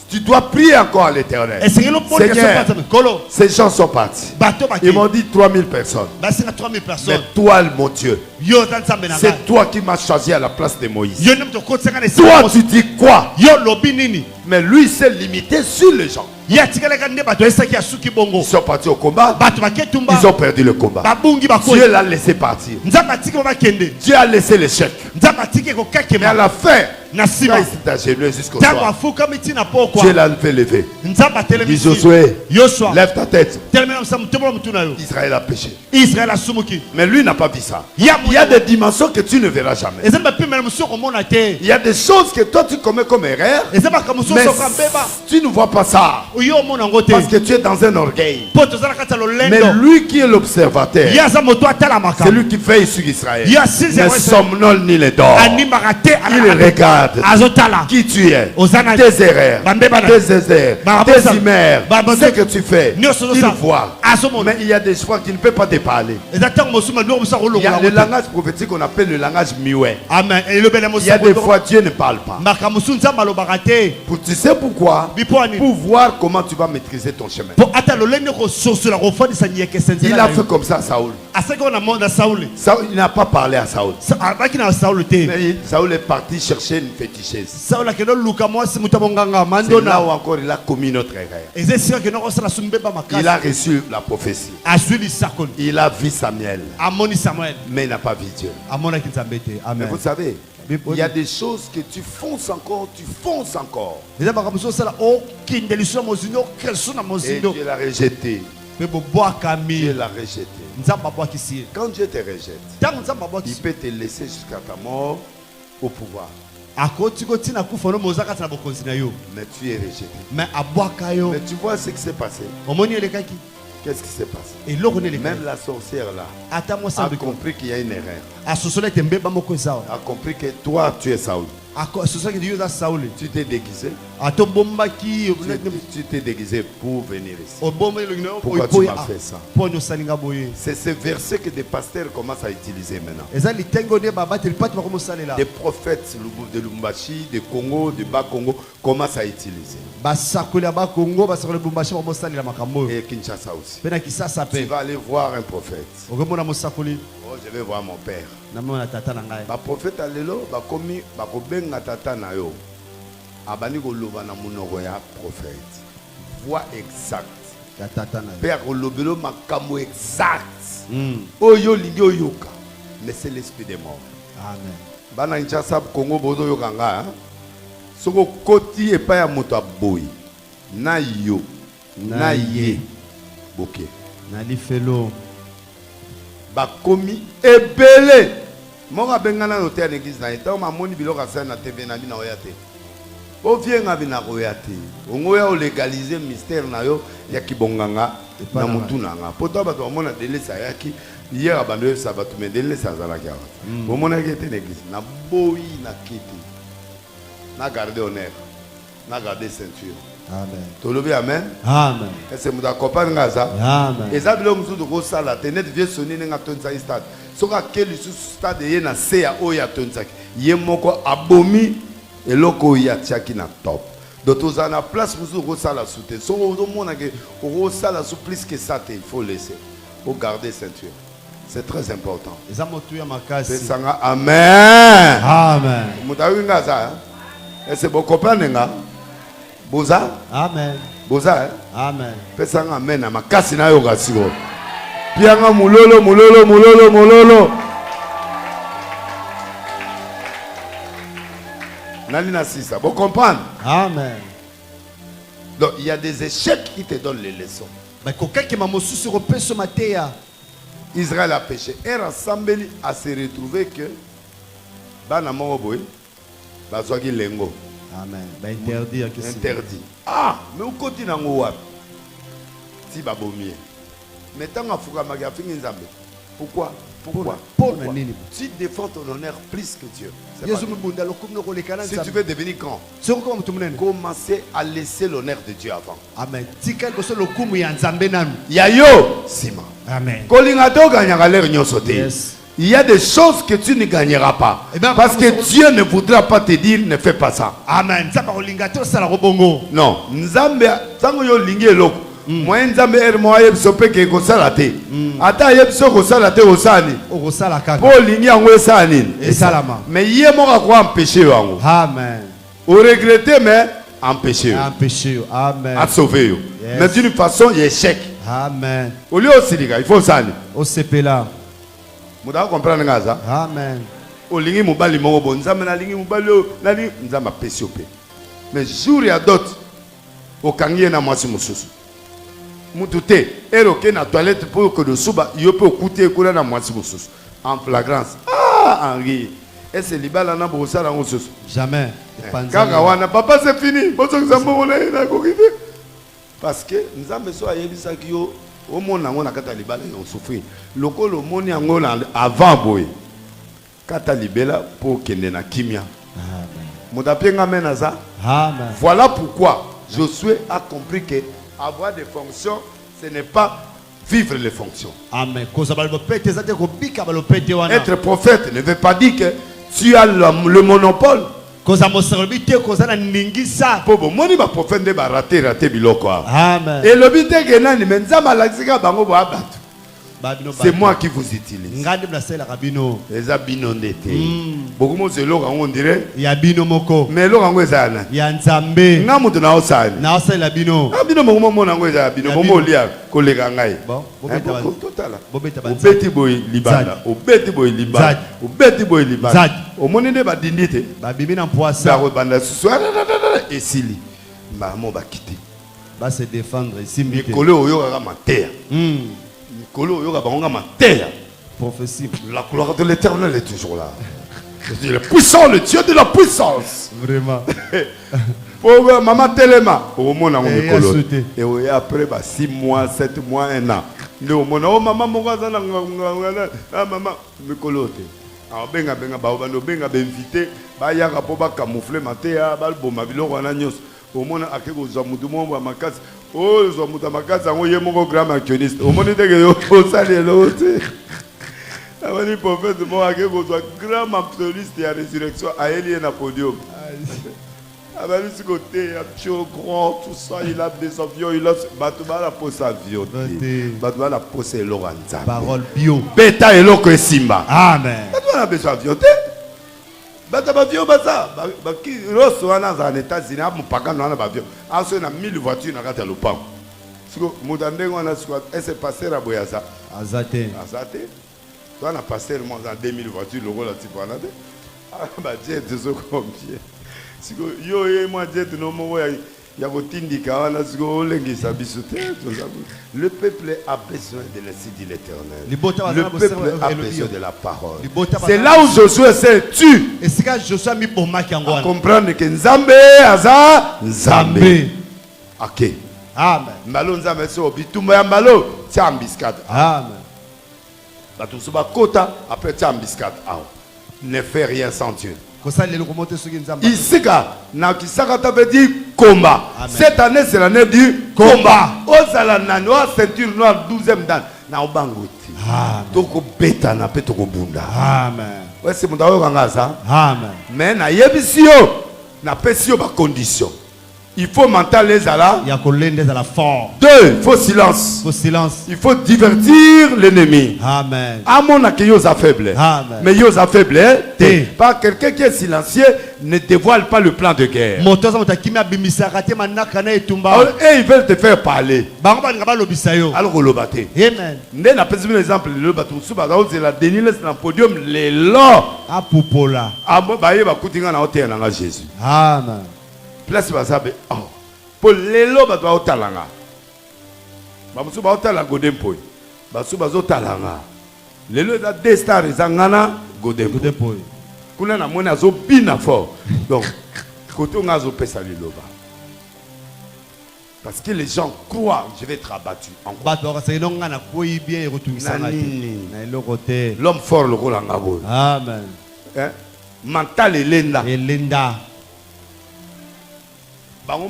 Tu dois prier encore à l'Éternel. Seigneur, ces gens sont partis. Ils m'ont dit 3000 personnes. Mais toi, mon Dieu, c'est toi qui m'as choisi à la place de Moïse. Toi, tu dis quoi? Mais lui, il s'est limité sur les gens. Ils sont partis au combat. Ils ont perdu le combat. Dieu l'a laissé partir. Dieu a laissé l'échec. Mais à la fin, quand il s'est agenouillé jusqu'au soir, Dieu l'a fait lever. Dit Josué, lève ta tête. Israël a péché. Mais lui n'a pas vu ça. Il y a des dimensions que tu ne verras jamais. Il y a des choses que toi tu commets comme erreur. Mais tu ne vois pas ça. Parce que tu es dans un orgueil. Mais lui qui est l'observateur, c'est lui qui veille sur Israël. Ne somnole ni les dors. Il regarde qui tu es, tes erreurs, tes erreurs, tes humeurs, ce que tu fais. Il voit. Mais il y a des fois qu'il ne peut pas te parler. Il y a le langage prophétique qu'on appelle le langage muet. Il y a des fois Dieu ne parle pas. Tu sais pourquoi? Pour voir comment tu vas maîtriser ton chemin. Il a fait comme ça à Saoul. Saoul, il n'a pas parlé à Saoul. Mais Saoul est parti chercher une féticheuse. C'est là où encore il a commis notre erreur. Il a reçu la prophétie. Il a vu Samuel. Mais il n'a pas vu Dieu. Mais vous savez, il y a des choses que tu fonces encore, tu fonces encore. Et Dieu l'a rejeté. Dieu l'a rejeté. Quand Dieu te rejette, il peut te laisser jusqu'à ta mort au pouvoir. Mais tu es rejeté. Mais tu vois ce qui s'est passé. Qu'est-ce qui s'est passé? Même la sorcière là a compris qu'il y a une erreur. A compris que toi tu es Saoul. Tu t'es déguisé. Tu t'es déguisé pour venir ici. Pourquoi tu m'as fait ça? C'est ce verset que des pasteurs commencent à utiliser maintenant. Des prophètes de Lumbashi, de Congo, de Bas-Congo commencent à utiliser. Et Kinshasa aussi. Tu vas aller voir un prophète. Oh, je vais voir mon père. Ba prophète alelo ba komi ba ko benga tata na yo. Abani ko loba na munoko ya prophète. Voix exacte. Père ko lobelo makambo exact. Oyo lingi oyoka. Mais c'est l'esprit des morts. Amen. Bana Kinshasa Congo bodo yokanga. Soko koti e pa ya moto aboyi. Na yo. Na ye. Boké. Na li felo. Bakomi ebele Moi, bengana no terre l'église na eta ma moni biloko asa na TV na bina oyate. O vienga bina oyate. Ongoya o légaliser mystère na yo ya kibonganga na mutuna nga. Poto ba to mona délai sa yaki hier abando ça va tout me délai ça za la kia. Bo mona ki était l'église na boyi na kiti. Na garder honneur. Na garder ceinture. Amen. To lever amen. Amen. Et c'est mon accompagne ngaza. Amen. Et ça bilo musu de ko sala tenet vie sonner nga tonza stade. Soka quel stade ye na se ya oya tonzaki. Ye moko abomi eloko ya tiaki na top. Donc aux na place musu ko sala soute. So o mona ke o sala sou plus que ça il faut laisser. Faut garder ceinture. C'est très important. Eza motu ya makasi. Pesanga amen. Amen. Mutawi ngaza. Et c'est bon comprendre nga. Boza? Amen. Boza, hein? Amen. Pesanga amen na makasi na yo gasiko. Pianga mulolo mulolo mulolo mulolo. Nani na sisa. Vous comprenez? Amen. Donc il y a des échecs qui te donnent les leçons. Mais quelqu'un qui m'a mosu sur le ce matin. Israël a péché. Et rassemblé à se retrouver que bana moroboy bazwaki lengo. Amen. Bah interdit. Interdit. Ah, mais au côté nango wapi? Si babomie. Mais tant que tu as fait un zambé. Pourquoi? Tu défends ton honneur plus que Dieu. Si tu veux devenir grand, commencez à laisser l'honneur de Dieu avant. Amen. Yayo, Sima. Amen. Il y a des choses que tu ne gagneras pas. Parce que Dieu ne voudra pas te dire ne fais pas ça. Amen. Non. Nzambe, tango yo lingi eloko. Moi nzambe er moye bisope ke ko salate. Ata yebso ko salate osani. O sala kaka. Po lingi yango esani. Esalama. Mais yé mo ka ko empêcher yango. Amen. O regretter mais empêcher. Empêcher. Amen. À sauver yo. Mais d'une façon il échec. Amen. Au lieu osiliga, il faut sani. O sepela. Muda comprendre ngaza. Amen. O lingi mobali mo bo nzambe na lingi mobali o na lingi nzamba pesiope. Mais jour ya dot o kangie na mwasi mususu. Mutute eroke na toilette pour que de suba yo peut écouter ko na mwasi mususu en flagrance. Ah Henri. Et c'est libala na bo sala mususu. Jamais. Kaka wana papa c'est fini. Bozo nzambe ona na kokite. Parce que nzambe so ayebisa ki yo au monde nango na kata libala yo souffrir. Lokolo moni yango avant boy. Kata libela pour kende na kimia. Amen. Modapenga menaza. Amen. Voilà pourquoi Josué a compris que avoir des fonctions, ce n'est pas vivre les fonctions. Amen. Être prophète ne veut pas dire que tu as le monopole. Amen. Et le but est que c'est moi qui vous utilise. Les abino d'été. Beaucoup de gens on dirait. Mais l'eau en Wezana. Yanzambe. Namutu na osani. Na osani labino. Abino mo mo na ngweza abino mo lia kolega ngai. Bon. Obeti boy libanda. Obeti boy libanda. Obeti boy libanda. Omoni ne ba dindite. Ba bimi na poisa. Ba banda soir esili. Ba mo ba kiti. Ba se défendre ici mite. Kolo oyo ka mater. Kolo yoga bangonga mater. Prophétie. La gloire de l'Éternel est toujours là. C'est le puissant, le Dieu de la puissance. Vraiment. Pour maman Telema, au monde on me kolo. Et après 6 mois, 7 mois, 1 an. Le monde oh maman mon gars ah maman me kolote. Ah benga ba bando benga ba invité, ba yaka po ba camoufler mater ba boma biloko na nyos. Au monde akeko za mutu mo ba makasi. Oh, zo mutu makasi ngo ye mo grand macroniste. Au monde de yo osale l'autre. Avani prophète mo akeko zo grand macroniste ya résurrection a Elie na podium. Avani ce côté action grand tout ça, il a des avions, il a batuma la pose avion. Batuma la pose l'oranza. Parole bio. Beta eloko esimba. Amen. Batuma la besoin avion. Bata bavio baza baki roso wana za États-Unis a mpaka na bavio aso na 1000 voitures na kata lopango siko mudande wana siko ese passer a boyaza azate toi na passer moi dans 2000 voitures le rôle tipo na te ba jet zo combien siko yo moi jet no mo ya Le peuple a besoin de l'incit de l'Éternel. Le peuple a besoin de la parole. C'est là où Josué s'est tué. À comprendre que Nzambe aza Nzambe. Ok. Amen. Malo Nzambe so bitumba ya malo tia mbiskat. Amen. Bato so bakota après tia mbiskat. Ne fais rien sans Dieu. Ici, ça veut dire combat. Cette année, c'est l'année du combat. Ozalanano, ceinture noire, 12e dan. Na obangoti. Toko beta na pe toko bunda. Amen. Ouais, c'est mon dawo kangaza. Amen. Mais na yebisio, na pesio ba condition. Il faut mental les ala. Il y a colonne à la fort. 2, il faut silence. Il faut silence. Il faut divertir l'ennemi. Amen. À mon accueil aux affaiblis. Amen. Mais aux affaiblis, pas quelqu'un qui est silencieux ne dévoile pas le plan de guerre. Et ils veulent te faire parler. Alors on l'a Amen. Nous avons pris l'exemple de l'autre. C'est la dernière sur le podium. Les lots. Ah poupola. Ah bon, bah il va coûter un hôtel à Jésus. Amen. Place basabe pour les lots ba doit otalanga ba musu ba otala godempoy ba su ba zotalanga les lots da deux stars ezangana godempoy kuna na mona zo bina fort donc côté on a zo pesa les lots parce que les gens croient je vais être abattu encore l'homme fort le rolanga bo amen hein mental elenda Rien.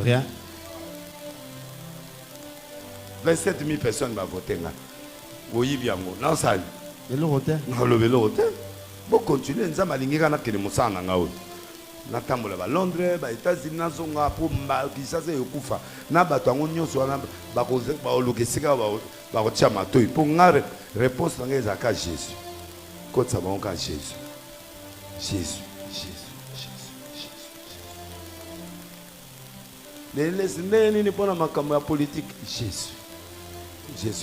Rien. 27 000 personnes vont voter. Oui, bien. Non, ça. Le voter. Non, le voter. Bon, continuer. Nous allons aller à la Kélémoussa. Nous allons à Londres, aux États-Unis, nous allons pour ça c'est Okufa. Nous allons à Union, nous allons à Logistica, nous allons à Chamato. Pour une réponse, nous allons à Jésus. Quand ça va, on va Jésus. Jésus. Les pour la politique, Jésus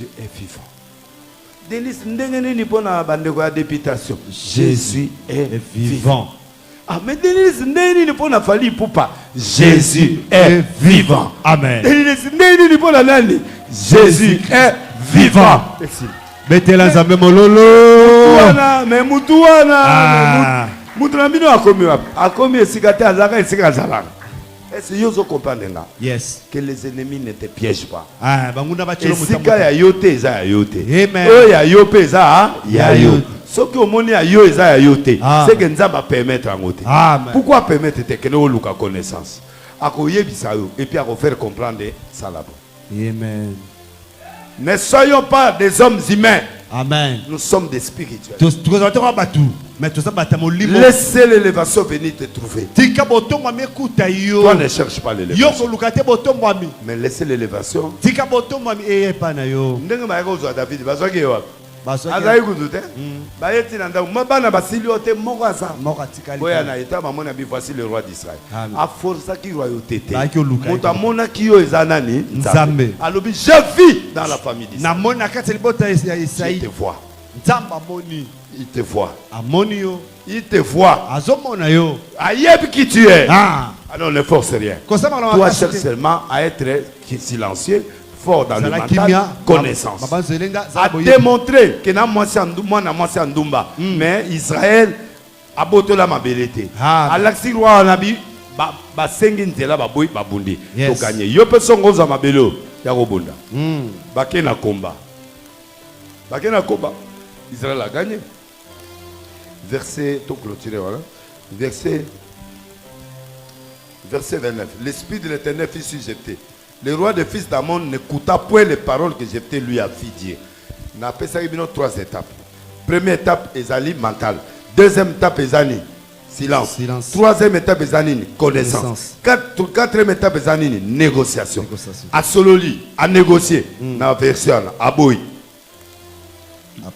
est vivant. Denis pour la députation, Jésus est vivant. Ah, mais Denis pour la famille poupa, Jésus est vivant. Amen. Denis pour la nani, Jésus est vivant. Mettez-la Nzambe mololo. Mais Moutouana. Moutouana a commis Sigate Azara et Sigazala. Est-ce que vous comprenez? Yes. Que les ennemis ne te piègent pas. Ah, et si il y a yote, ça a yote. Amen. Il y a yope, ça a yote. Ce que vous avez yote, ça a yote. C'est que nous allons permettre à yote. Pourquoi permettre que nous ayons la connaissance? Et puis à faire comprendre ça là-bas. Amen. Ne soyons pas des hommes humains. Amen. Nous sommes des spirituels. Laissez l'élévation venir te trouver. Toi ne cherche pas l'élévation. Mais laissez l'élévation. Azaï Goudoute, Bayeti Nanda, Mabana Basili Ote Moraza, Boyana Eta, Mamona bi voici le roi d'Israël. A force qui royauté. Montamona Kio Ezanani, Nzambe. Alobi, je vis dans la famille d'Israël. Il te voit. Il te voit. Il te voit. Aïeb qui tu es. Alors ne force rien. Toi cherche seulement à être silencieux. Fort dans le mental, connaissance. A démontré que mais Israël a boté la mabelete. A l'axi roi nabi ba sengin tela ba boy ba bundi. To gagner. Yo person goza mabelo ya robunda. Ba kena combat. Ba kena combat. Israël a gagné. Verset to clôturer voilà. Verset 29. L'esprit de l'Éternel fut sujeté. Le roi des fils d'Amon n'écouta point les paroles que Jephthé lui a fait dire. On appelle ça 3 étapes. Première étape, Ezali mental. Deuxième étape, Ezali silence. Troisième étape, Ezali connaissance. Quatrième étape, Ezali négociation. À Sololi, à négocier. Dans la version, à Boy.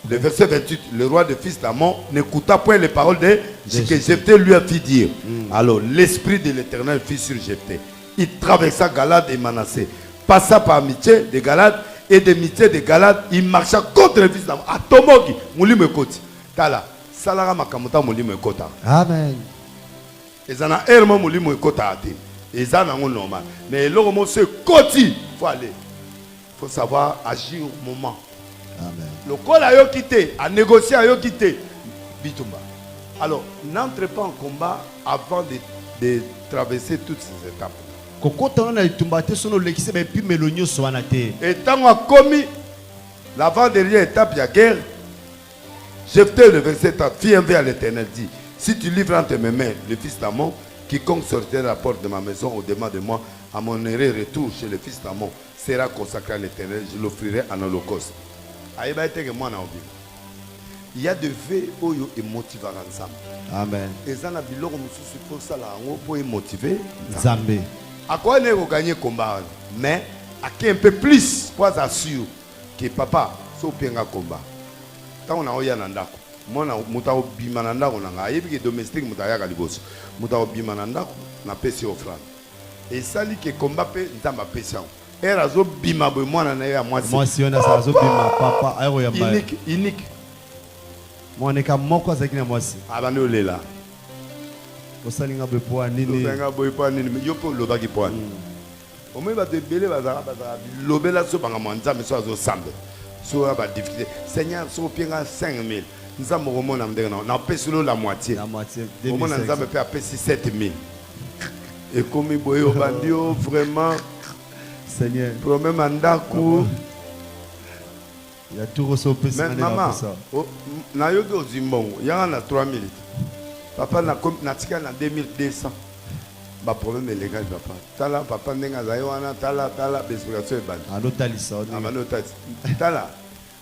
Le verset 28, le roi des fils d'Amon n'écouta point les paroles que Jephthé lui a fait dire. Alors l'esprit de l'Éternel fut sur Jephthé. Il traversa Galade et Manassé, passa par Amitié de Galade et de Mitié de Galade. Il marcha contre le fils d'Amon. À Tomogi, Mouli me côte. Tala, Salara Makamuta Mouli me côte. Amen. ezana ermo mulimo ekota ate. Ezana ngo normal. Mais le moment c'est koti, faut aller. Faut savoir agir au moment. Amen. Le col a yo quitté, a négocié a yo quitté. Bitumba. Alors, n'entrez pas en combat avant de traverser toutes ces étapes. Et tant qu'on a commis l'avant-dernière étape de la guerre, Jephthé le verset 30, viens vers l'Éternel, dit, si tu livres entre mes mains le fils d'Amon, quiconque sortira de la porte de ma maison au-devant de moi, à mon retour chez le fils d'Amon, sera consacré à l'Éternel, je l'offrirai en holocauste. Il y a des faits où ils motivent ensemble. Amen. Et ça, na biloko mususu pour ça là, on peut motiver. Zambé. À quoi on est gagner combat, mais à qui un peu plus pour assurer que papa so penga combat. Tant on a oya nandako. Moi na mutao bima nandako nanga. Yebi que domestique mutaya kaliboso. Mutao bima nandako na pesi offrande. Et ça li que combat pe ntamba pesi. Era zo bima bo moi na ya moi. Moi si on a ça zo bima papa ayo ya ba. Unique. Moi ne ka moko za kina moi si. Abane olela. Osalinga be poa nini. Osalinga be poa nini. Yo po loba ki poa. Au moins, il va te l'obéla sur Bangamanza, mais soit au sambe. Soit à difficulté. Seigneur, sur Pierre 5 000. Nous avons au moins la moitié. La moitié. Au moins, nous avons fait 7 000. Et comme il y a bandio, vraiment. Seigneur. Premier mandat, il y a tout reçu. Mais maman, il y a 3 000. Papa, il y a 2200. Ba problème est légal papa. Tala papa nenga zayoana tala explication ban. Anotalisa. Anotalisa. Tala.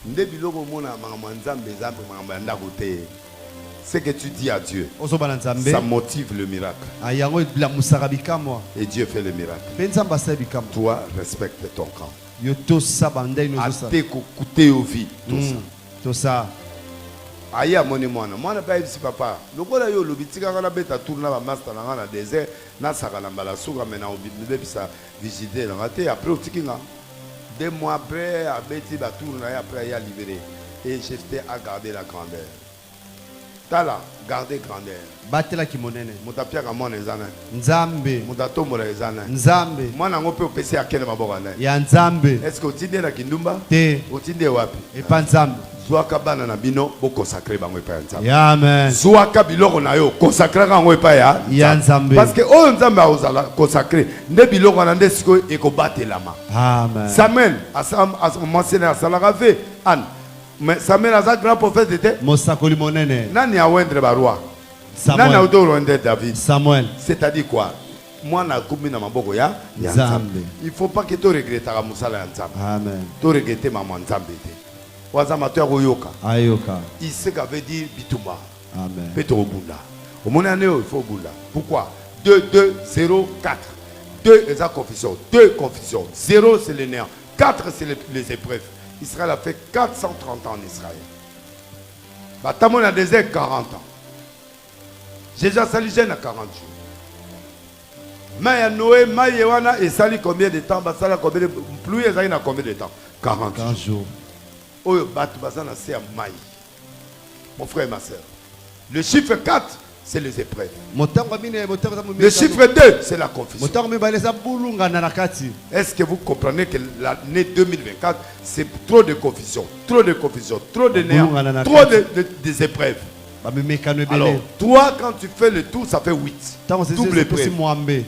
Nde biloko mona mangamba nzambe zambe mangamba nda côté. Ce que tu dis à Dieu. Ça motive le miracle. Et Dieu fait le miracle. Toi respecte ton camp. Ate kokuté au vie tout ça. Aya moni mwana pa si papa lokola yo lobitika kana beta tourna ba master na ngana désert na saka na bala suka mena obibe bisa visiter na ngate après otikinga 2 mois après abeti ba tourna et après ya libéré et Jephthé a gardé la grandeur. Tala garder grandeur. Batela ki monene. Mutapia ka mona ezana. Nzambe. Mutato mona ezana. Nzambe. Mwana ngope opesi akene maboko na. Ya Nzambe. Est-ce que otinde na kindumba? Te. Otinde wapi? Et pas Nzambe. Zwaka bana na bino bo consacrer bango epa Nzambe. Amen. Zwaka biloko na yo consacrer bango epa ya Nzambe. Parce que o Nzambe a osala consacrer nde biloko na nde siko ekobatelama. Amen. Samuel a mentionné asala rave an. Mais Samuel a un grand prophète était Mosakoli monene. Nani a wendre ba roi. Samuel. Nani a wendre David. Samuel. C'est-à-dire quoi? Moi na kumbi na maboko ya Nzambe. Il faut pas que tu regrettes la musala ya Nzambe. Amen. Tu regrettes maman Nzambe te. Wazamateur oyoka. Ayoka. Il sait qu'à veut dire bitumba. Amen. Peto obunda. Au mon année il faut obunda. Pourquoi? 2 2 0 4. 2 est la confession. 2 confession. 0 c'est le néant. 4 c'est les épreuves. Israël a fait 430 ans en Israël. Batamon a des 40 ans. Jésus a sali jeune à 40 jours. Maya Noé, Maya Wana et sali combien de temps? Basala combien de pluie et a combien de temps? 40 jours. Oh, Batu Basana c'est à Maï. Mon frère et ma soeur. Le chiffre 4, c'est les épreuves. Le chiffre 2, c'est la confession. Est-ce que vous comprenez que l'année 2024, c'est trop de confusion, trop de confusion, trop de néant, trop des épreuves. Alors, toi, quand tu fais le tour, ça fait 8. Double épreuve.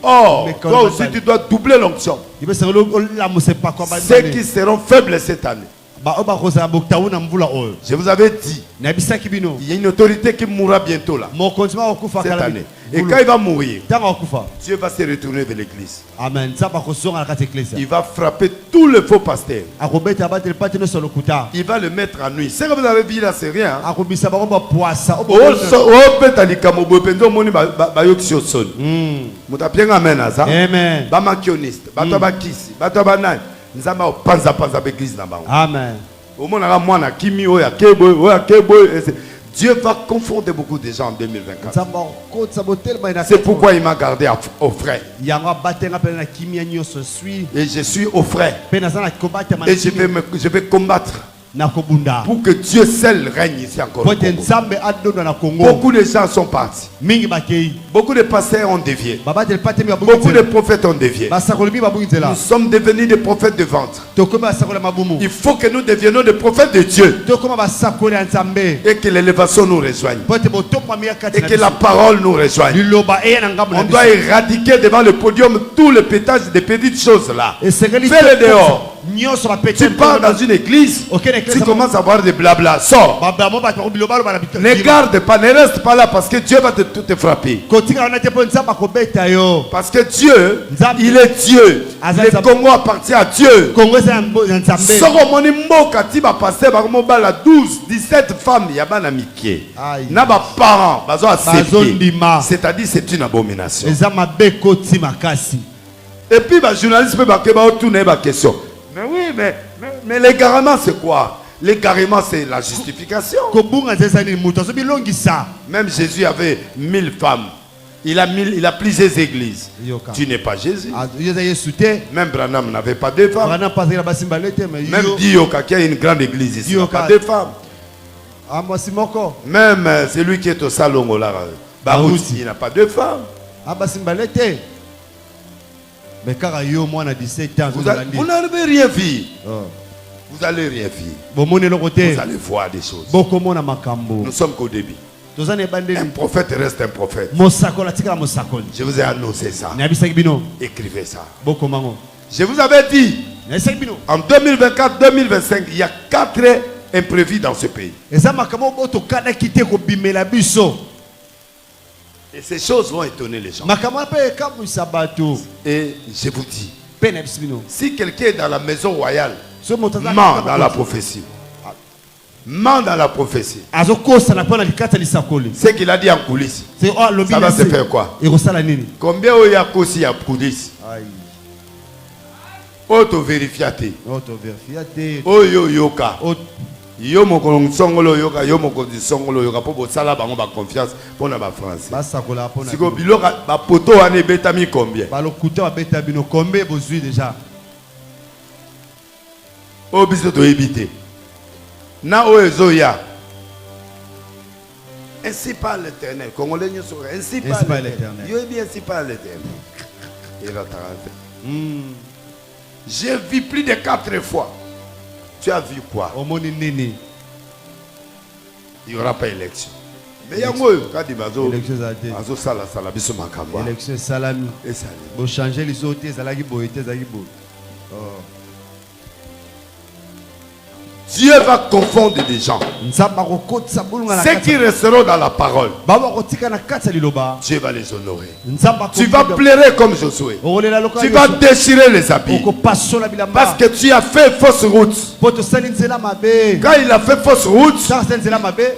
Oh, toi aussi, tu dois doubler l'onction. Ceux qui seront faibles cette année. Je vous avais dit, il y a une autorité qui mourra bientôt là, cette année. Et quand il va mourir, Dieu va se retourner vers l'église. Amen. Il va frapper tous les faux pasteurs. Il va le mettre à nuit. Ce que vous avez vu là, c'est rien. Amen. Dieu va confondre beaucoup de gens en 2024. C'est pourquoi il m'a gardé au frais. Et je suis au frais. Et je vais combattre pour que Dieu seul règne ici encore au Congo. Beaucoup de gens sont partis. Beaucoup de pasteurs ont dévié. Beaucoup de prophètes ont dévié. Nous sommes devenus des prophètes de ventre. Il faut que nous devenions des prophètes de Dieu. Et que l'élévation nous rejoigne. Et que la parole nous rejoigne. On doit éradiquer devant le podium tout le pétage des petites choses là. Fais-le dehors. Tu pars dans une église, tu commences à voir des blabla. Sors. Ne garde pas, ne reste pas là parce que Dieu va te frapper. Parce que Dieu, il est Dieu. Le Congo appartient à Dieu. Sors mon mboka ti ba passer ba mo bala 12, 17 femmes ya bana mikie. Na ba parents bazo accepter. C'est-à-dire c'est une abomination. Et puis les journalistes peuvent tourner la question. Mais oui, mais l'égarement c'est quoi? L'égarement c'est la justification. Même Jésus avait 1000 femmes. Il a plusieurs églises. Tu n'es pas Jésus. Même Branham n'avait pas de femmes. Même Dioka qui a une grande église ici n'a pas de femmes. Même celui qui est au salon là, Barout, il n'a pas de femmes. Mais car moi à 17 ans, vous n'allez rien vivre. Vous allez rien vivre. Vous allez voir des choses. Nous sommes qu'au début. Un prophète reste un prophète. Je vous ai annoncé ça. Écrivez ça. Je vous avais dit, en 2024-2025, il y a 4 imprévus dans ce pays. Et ces choses vont étonner les gens. Et je vous dis, si quelqu'un est dans la maison royale, ment dans la prophétie. Ment dans la prophétie. Ce qu'il a dit en coulisses, ça va se faire quoi? Combien il y a aussi en coulisses? Auto-vérifiaté. Oyo yoka. Yo moko songolo yoka, yo moko songolo yoka pour sala bango ba confiance pour na ba France. Siko biloka ba poto ane betami combien? Ba lokuta ba betabino combien bozui déjà? O biso to ebité. Na o ezoya. Ainsi par l'Éternel. Congolais nyo so ainsi par l'Éternel. Yo bien ainsi par l'Éternel. Il va t'arrêter. J'ai vu plus de 4 fois. Tu as vu quoi? Il n'y aura pas élection. Mais il y a moi, quand il y a élection salami. Vous changez les autres, Dieu va confondre des gens. Ceux qui resteront dans la parole, Dieu va les honorer. Tu vas pleurer comme Josué. Tu vas déchirer les habits. Parce que tu as fait fausse route. Quand il a fait fausse route,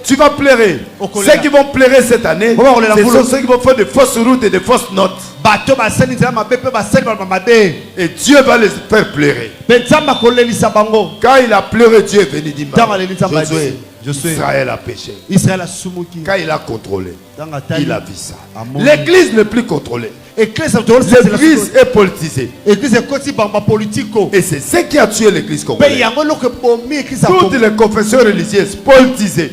tu vas pleurer. Ceux qui vont pleurer cette année, ce sont ceux qui vont faire de fausses routes et de fausses notes. Et Dieu va les faire pleurer. Quand il a pleuré, Dieu est venu dire Israël a péché. Quand il a contrôlé, il a vu ça. L'église n'est plus contrôlée. L'église est politisée. Et c'est ce qui a tué l'église congolaise. Toutes les confessions religieuses politisées.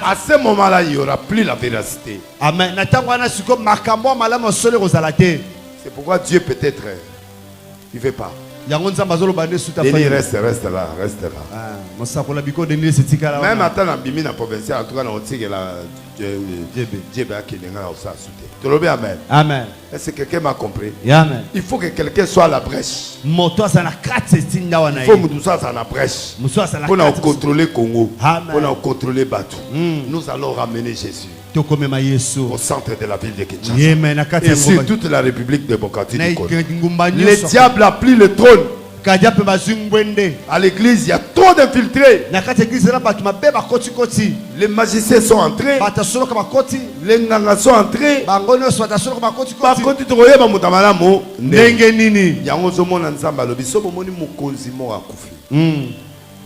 À ce moment-là, il n'y aura plus la véracité. C'est pourquoi Dieu peut-être il ne veut pas. Denis reste là. Même attends la bimina provinciale, en tout cas, on sait que la Dieu a amen. Amen. Est-ce que quelqu'un m'a compris? Amen. Il faut que quelqu'un soit à la brèche. Il faut que nous soyons à la brèche. Pour contrôler Congo. Pour contrôler Batou. Nous allons ramener Jésus au centre de la ville de Kinshasa et sur toute la République démocratique du Congo. Le diable a pris le trône. À l'église, il y a trop d'infiltrés. Les magiciens sont entrés. Les nangas sont entrés.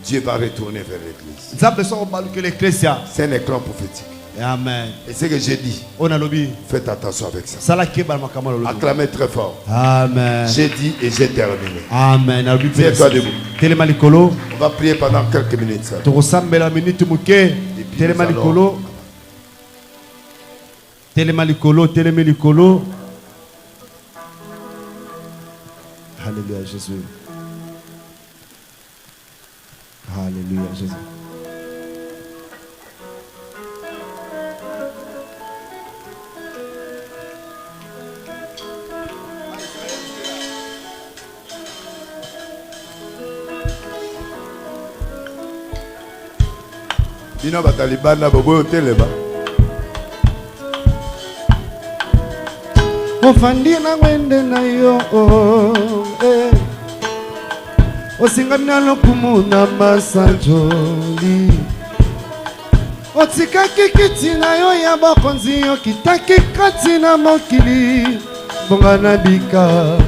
Dieu va retourner vers l'église. C'est un écran prophétique. Amen. Et c'est que j'ai dit. Faites attention avec ça. Acclamez très fort. Amen. J'ai dit et j'ai terminé. Amen. Tiens-toi debout. On va prier pendant quelques minutes. Alléluia Jésus. Alléluia Jésus. Bino batalibana bobo teleba. Ofandi na wende na yo osingamina lokumu na masanjoli otikaki kiti na yo ya bokonzi yo kitaki kati na mokili bonga na bika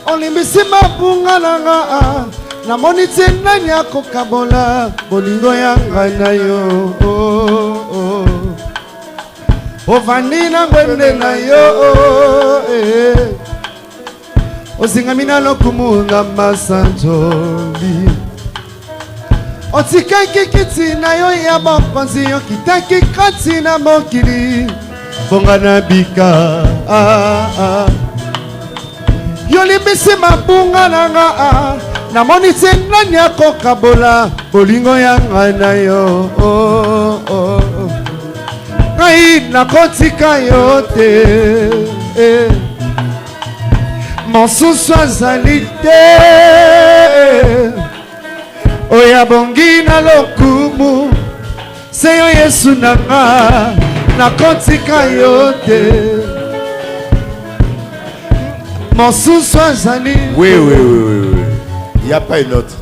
olimbisi mabunga nanga namoni te nani akokabola bolingo ya ngai na yo ofandi na wende na yo osingamina lokumu na masanjoli otikaki kiti na yo ya bokonzi yo kitaki kati na mokili bonga na bika yolimbisi mabunga nanga namoni te nani akokabola bolingo ya ngai na yo ngai nakotika yo te mosusu azali te oyo abongi na lokumu se yo Yesu nanga nakotika yo te mosusu azali. Oui. Il n'y a pas une autre.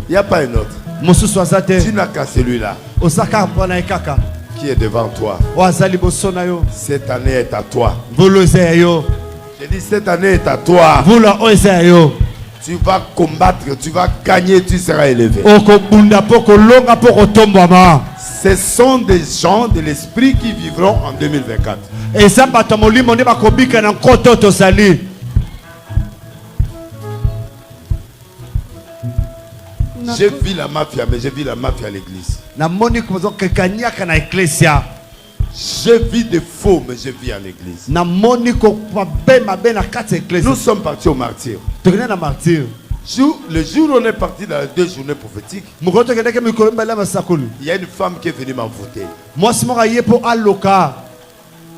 Il n'y a pas une autre. Mosusu azate. Tu n'as qu'à celui-là. Osaka mpona ekaka. Qui est devant toi. Oazali boso na yo. Cette année est à toi. Volo yo. J'ai dit cette année est à toi. Volo yo. Tu vas combattre, tu vas gagner, tu seras élevé. Ce sont des gens de l'esprit qui vivront en 2024. J'ai vu la mafia, mais j'ai vu la mafia à l'église. J'ai vu des faux, mais j'ai vu à l'église. Nous sommes partis au martyr. Le jour où on est parti dans les 2 journées prophétiques, il y a une femme qui est venue m'envoûter.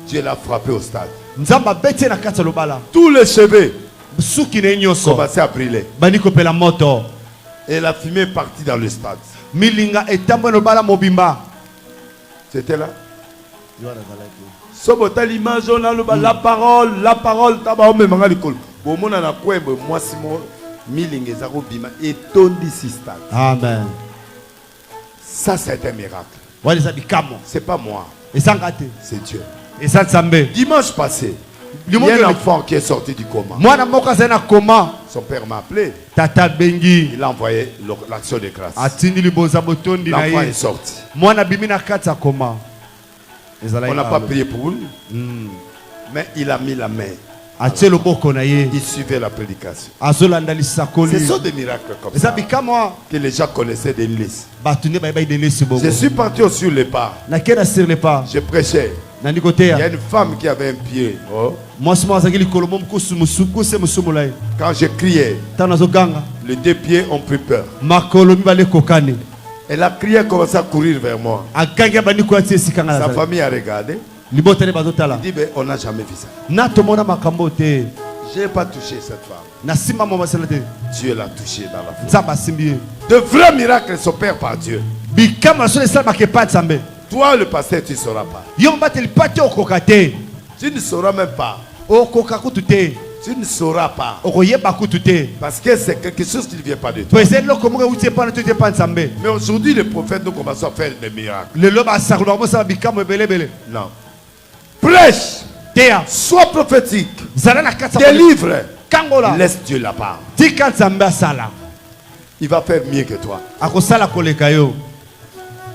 Dieu l'a frappé au stade. Tous les cheveux commençaient à brûler. Et la fumée est partie dans le stade. C'était là. Sobota l'image, on a la parole, taba ome manga likolo. Bomona na kwembe mwasi mo milinge za kobima et tondi sistat. Amen. Ça c'est un miracle. C'est pas moi. C'est Dieu. Dimanche passé, il y a un enfant qui est sorti du coma. Son père m'a appelé. Il a envoyé l'action de grâce. L'enfant est sorti. On n'a pas prié pour lui, mais il a mis la main. Il suivait la prédication. Ce sont des miracles comme ça que les gens connaissaient des listes. Je suis parti sur les pas. Je prêchais. Il y a une femme qui avait un pied. Quand je criais, les 2 pieds ont pris peur. Elle a crié, commencé à courir vers moi. Sa famille a regardé. Il dit, mais on n'a jamais vu ça. Je n'ai pas touché cette femme. Dieu l'a touché dans la foi. De vrais miracles s'opèrent par Dieu. Toi, le pasteur, tu ne sauras pas. Tu ne sauras même pas. Tu ne sauras pas. Parce que c'est quelque chose qui ne vient pas de toi. Mais aujourd'hui, les prophètes nous commencent à faire des miracles. Non. Prêche. Sois prophétique. Délivre. Laisse Dieu la part. Il va faire mieux que toi.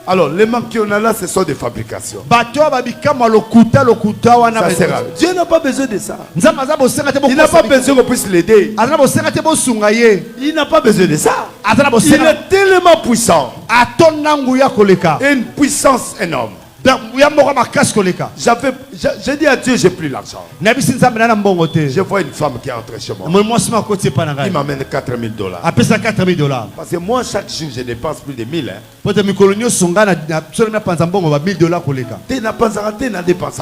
Alors, les manques qu'on a là, ce sont des fabrications. Ça sert à... Dieu n'a pas besoin de ça. Il n'a pas besoin qu'on puisse l'aider. Il n'a pas besoin de ça. Il est tellement puissant. Et une puissance énorme. J'ai dit à Dieu, j'ai plus l'argent. Je vois une femme qui est entrée chez moi. Il m'amène $4,000. Parce que moi, chaque jour, je dépense plus de 1000. Tu n'as pas arrêté, tu n'as dépensé.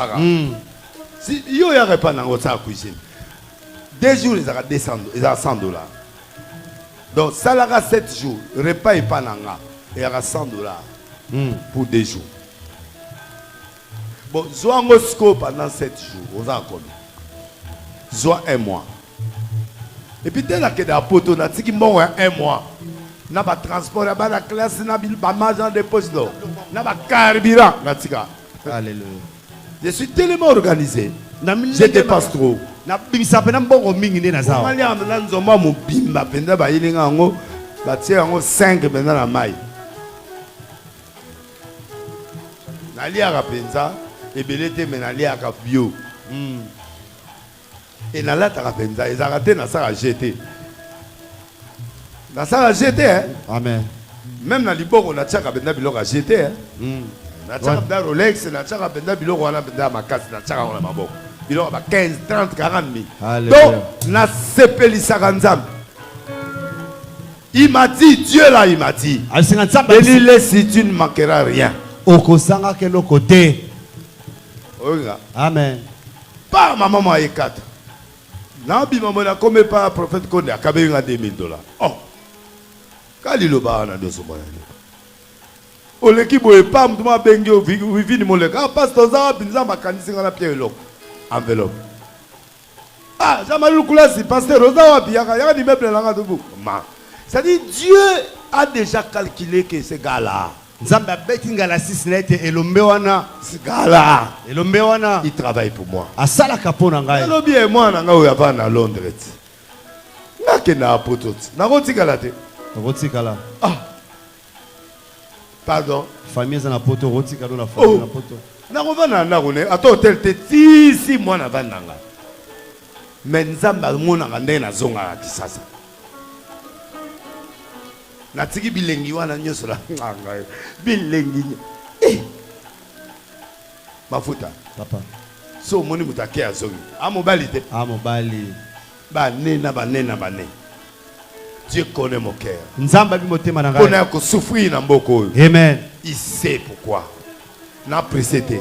Si il n'y aurait pas dans la cuisine, 2 jours, ils ont $100. Donc, ça l'aura 7 jours. Le repas n'est pas dans il y aura $100 pour 2 jours. Bon, Zoangosko pendant 7 jours, vous en connaissez. Zoa 1 mois. Et puis, dès là que la poto, on a dit qu'il y a 1 mois. On a pas transport, on a pas la classe, on a pas margin de poste, on a pas carburant. Alléluia. Je suis tellement organisé. Je dépasse trop. Et belete menali à bio. Et na la tarapenza, ils arrêtent na ça à jeter. Na ça à jeter, hein? Amen. Même na libo on a tchaka benda biloko à jeter, hein? Na tchaka benda Rolex, na tchaka benda biloko on a benda makasi, na tchaka on a maboko. Biloko ba 15, 30, 40 000. Donc na sepelisa kanzam. Il m'a dit, Dieu là, il m'a dit. Bénis-les si tu ne manqueras rien. Amen. Pas ma maman est 4. Nabi maman n'a comme pas prophète Konde a kabé $2,000. Oh. Kalilo ba na doso moya. O l'équipe est pas mtuma bengi o vivini mo le ka pasteur za binza makanisi ngana pierre lo. Enveloppe. Ah, Jamalou Koulasi pasteur Rosa wapi yaka di meuble langa dubu. Ma. Ça dit Dieu a déjà calculé que ce gars-là. Il travaille pour moi. Et moi, à Londres. Pardon. Famille na poto rotika do na famille na poto. Na rovana na rone ato hotel te 6 mois na vananga. Mais nzamba mona ngande na zonga kisasa. Natiki bilengi wana nyoso la nganga. Bilengi. Mafuta. Papa. So moni mutake azongi. Amobali te. Amobali. Ba nena. Dieu connaît mon cœur. Nzamba bi motema na ngai. On a ko souffrir na mboko. Amen. Il sait pourquoi. Na précédé.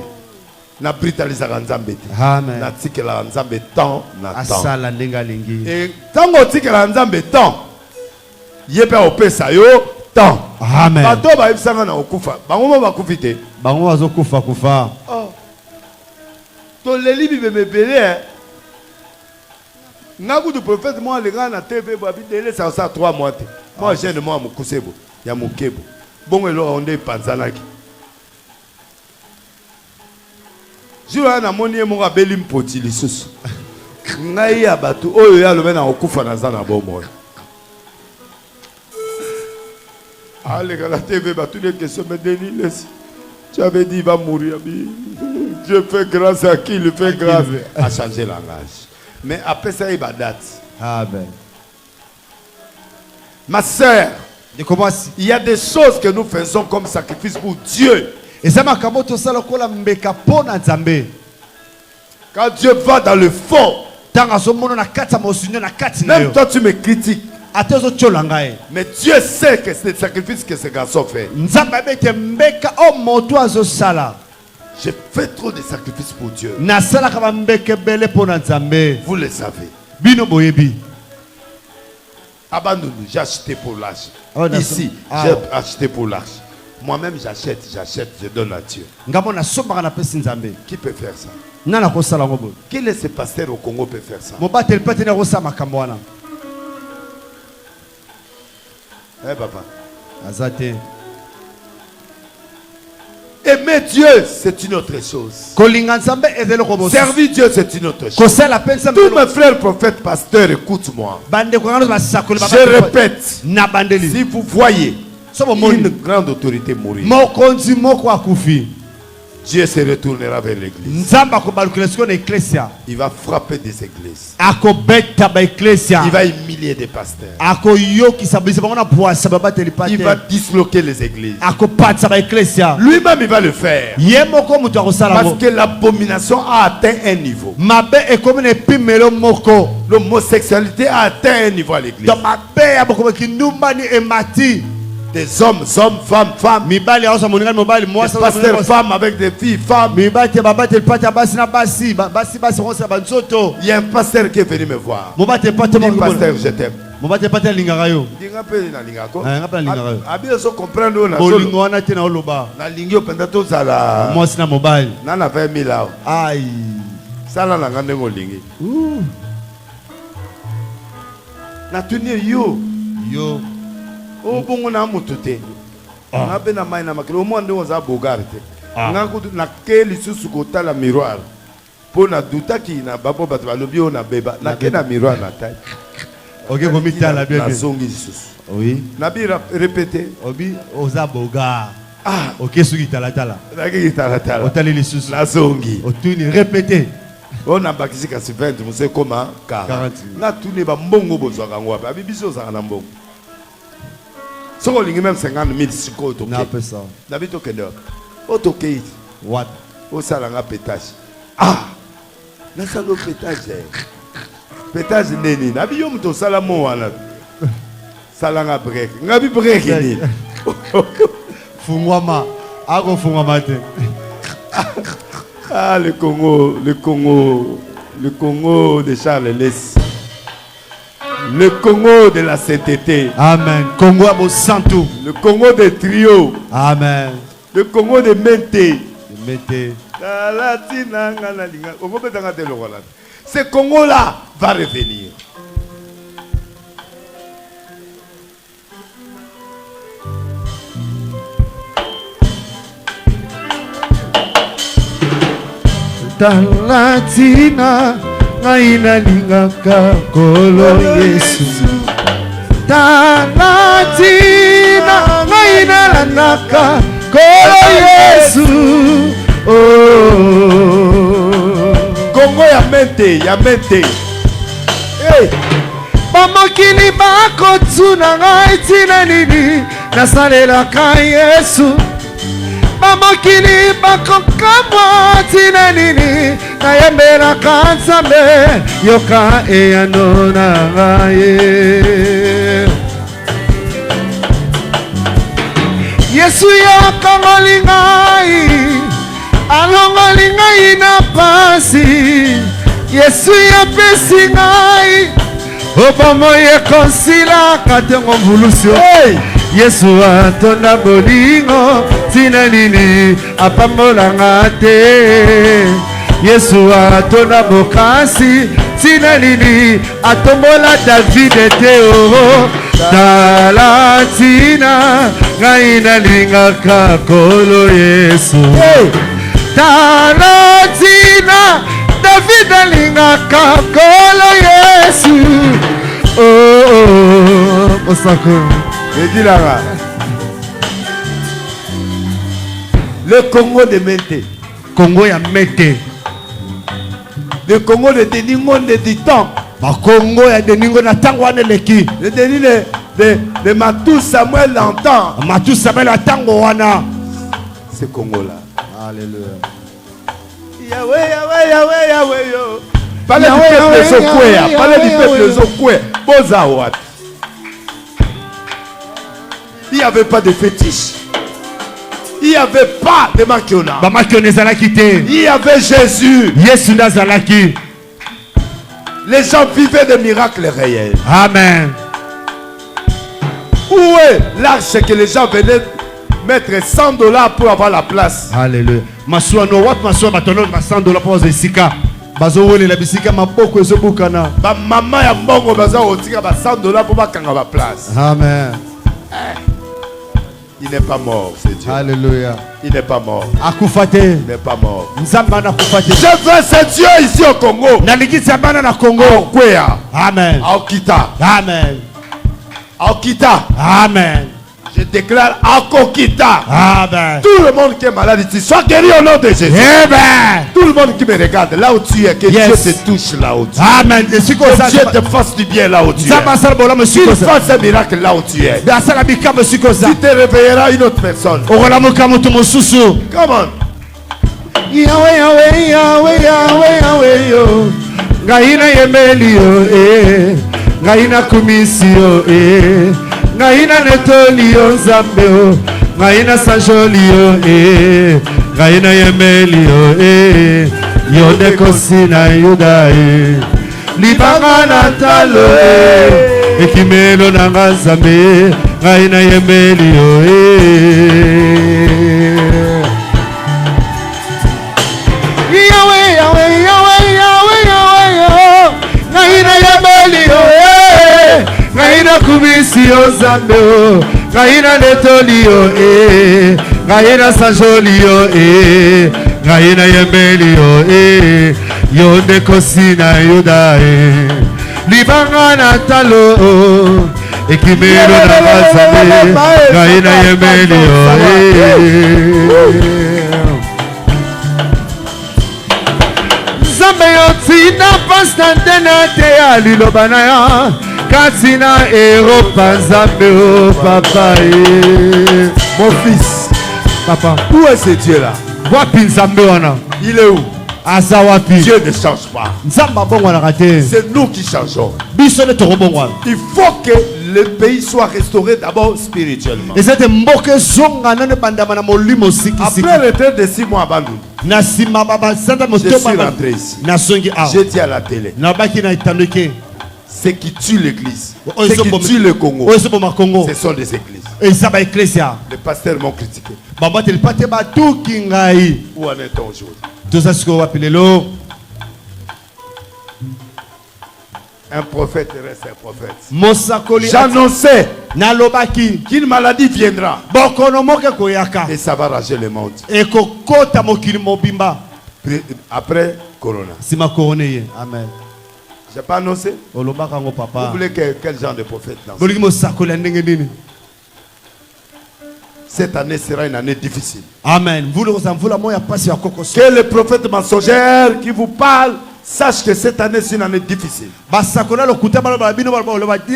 Na brutalisaka nzambe te. Amen. Na tikela nzambe temps na temps. Asala ndenga lingi. Et tango tikela nzambe temps. Yepe opesa yo temps. Amen. Bato ba ibsanga na okufa. Bango ba kufite. Bango bazokufa kufa. Oh. To leli bi bebele. Naku du prophète moi les gars na TV babi délai ça 3 mois. Moi j'ai de moi mukusebo ya mukebo. Bon elo onde panzanaki. Jura na moni mo abeli mpoti lisusu. Ngai ya batu oyo ya lobe na okufa na zana bomo. Allez la TV batu des questions me Denis laisse. Tu avais dit il va mourir. Dieu fait grâce à qui il fait grâce à changer langage. Mais après ça, il va date. Amen. Ma sœur, il y a des choses que nous faisons comme sacrifice pour Dieu. Quand Dieu va dans le fond, même toi tu me critiques. Mais Dieu sait que c'est le sacrifice que ce garçon fait. J'ai fait trop de sacrifices pour Dieu. Vous le savez. Abandonne, j'ai acheté pour l'arche. Ici, j'ai acheté pour l'arche. Moi-même, j'achète, je donne à Dieu. Qui peut faire ça? Quel est ce pasteur au Congo peut faire ça? Eh papa. Aimer Dieu, c'est une autre chose. Servir Dieu, c'est une autre chose. Tous mes frères, prophètes, pasteurs, écoute-moi. Je répète, si vous voyez une grande autorité mourir, Dieu se retournera vers l'église. Il va frapper des églises. Il va humilier des pasteurs. Il va disloquer les églises. Lui-même il va le faire. Parce que l'abomination a atteint un niveau. L'homosexualité a atteint un niveau à l'église. Des hommes, femmes. Des pasteurs, femmes avec des filles, femmes. Il y a un pasteur qui est venu me voir. Il dit, pasteur, je t'aime. O bongo na mutute na be na mai na makelo mo ande oza bogarte nga ko na ke lisusu ko tala miroir po na dutaki na babo bato balobi o na beba na ke na miroir na tai. OK ko mitala bien na zongi lisusu. Oui na bi répéter obi oza boga. OK suki tala na ke tala otali lisusu na zongi otuni répéter. On a bakisi ka 20 mo se koma 40 na tuni ba mbongo bozwa kango ba bibiso za na mbongo. Si on a même 50 000 siko to ke. David to kende. O to ke. What? O salanga pétage. Na salo pétage. Pétage neni. Na bi yo mto sala mo wana. Salanga break. Ngabi break ni. Fungwama. Ako fungwama te. Le Congo de Charles Les. Le Congo de la sainteté. Amen. Congo à Santo. Le Congo de trio. Amen. Le Congo de Mente. Ce Congo-là va revenir. Talatina ngaina lingaka kolo Yesu. Talatina ngaina lanaka kolo Yesu. Congo ya mente. Hey. Bamokili bako tsuna ngai tina nini nasalelaka Yesu. Bamokili bako kamwa tina nini nayembelaka Nzambe yoka eyano na ngai. Yesu yakangoli ngai alongoli ngai na pasi. Yesu yapesi ngai obomo yekonsila katengo mvulusio. Yesu atonda bolingo tina nini apambolanga te. Yesu atonda bokasi tina nini atombola David te. Tala tina ngai nalingaka kolo Yesu. Tala tina David alingaka kolo Yesu. Osako le Congo de Mente. Congo ya Mente. Le Congo de Deningo de Ditan. Ma Congo ya Deningo na tangwa neleki. Le Denis de Matou Samuel l'entend. Matou Samuel atango wana. Ce Congo là. Alléluia. Yahweh yo. Parlez du peuple Zokwea. Parlez du peuple Zokwea. Bozawat. Il n'y avait pas de fétiche. Il n'y avait pas de makiona. Il y avait Jésus. Les gens vivaient de miracles réels. Amen. Où est l'arche que les gens venaient mettre $100 pour avoir la place? Alléluia. Masuano wat masuano batono $100 pour zesika. Bazowole la bisika maboko ezobukana. Ba mama ya mbongo baza otika ba $100 pour bakanga ba place. Amen. Il n'est pas mort, c'est Dieu. Alléluia. Il n'est pas mort. Akufate. Il n'est pas mort. Nzamba na kufate. Je veux ce Dieu ici au Congo. Nalikisa bana na Congo. Kwea. Amen. Aokita. Amen. Aokita. Amen. Je déclare à Kokita. Amen. Tout le monde qui est malade ici, sois guéri au nom de Jésus. Amen. Tout le monde qui me regarde, là où tu es, que Dieu te touche là où tu es. Amen. Que Dieu te fasse du bien là où tu es. Qu'il fasse un miracle là où tu es. Tu te réveilleras une autre personne. Come on. Yahweh, Yahweh, Yahweh, Yahweh, Yahweh, yo. Ngaina yemeli yo, Ngaina kumisi yo, Ngaina netoli yo Nzambe yo. Ngaina sanjoli yo, Ngaina yemeli yo, Yode kosina yuda Libanga na talo ekimelo na Nzambe. Ngaina yemeli yo, Yahweh, Yahweh, Yahweh, Yahweh, Yahweh, Ngaina yemeli yo, Ngaina kumisi yo Nzambe yo. Ngaina netoli yo, Ngaina sanjoli yo, Ngaina yemeli yo, Yonde kosina yuda Libanga na talo ekimelo na Nzambe. Ngaina yemeli yo, Nzambe yo tina pastante na te aliloba na ya katina Europa. Nzambe yo papa Mon fils, papa, où est ce Dieu là? wapi Nzambe wana? Il est où? Asa wapi? Dieu ne change pas. Nzamba bongwana kate. C'est nous qui changeons. Biso ne toro bongwana. Il faut que le pays soit restauré d'abord spirituellement. Et cette mboke zonga nane bandama na molimo siki siki. Après le retraite de 6 mois abandonné, Na sima baba santa je suis motoba rentré ici. na songi a. J'ai dit à la télé, Na baki na itandoke. ce qui tue l'église, Oh, ce qui tue le Congo, Oyo ma Congo. ce sont des églises. Et ça va ecclesia. Les pasteurs m'ont critiqué. Baba tel pate ba tout kingai. Où en est-on aujourd'hui? Tout ça ce qu'on appelle le Un prophète reste un prophète. Mosakoli. J'annonçais Nalobaki. qu'une maladie viendra Bokono moke koyaka. et ça va rager le monde. Et kokota mokili mobimba. Après Corona. Sima koroneye. Amen. Je n'ai pas annoncé. Olobaka ngo Vous papa. voulez quel genre de prophète lance? Boliki mosakoli ndenge nini? Cette année sera une année difficile. Amen. Vous le resentez, vous la moya passe ya kokoso. Que le prophète mensongère qui vous parle sache que cette année c'est une année difficile. Basakola lokuta bala bino bala lobati.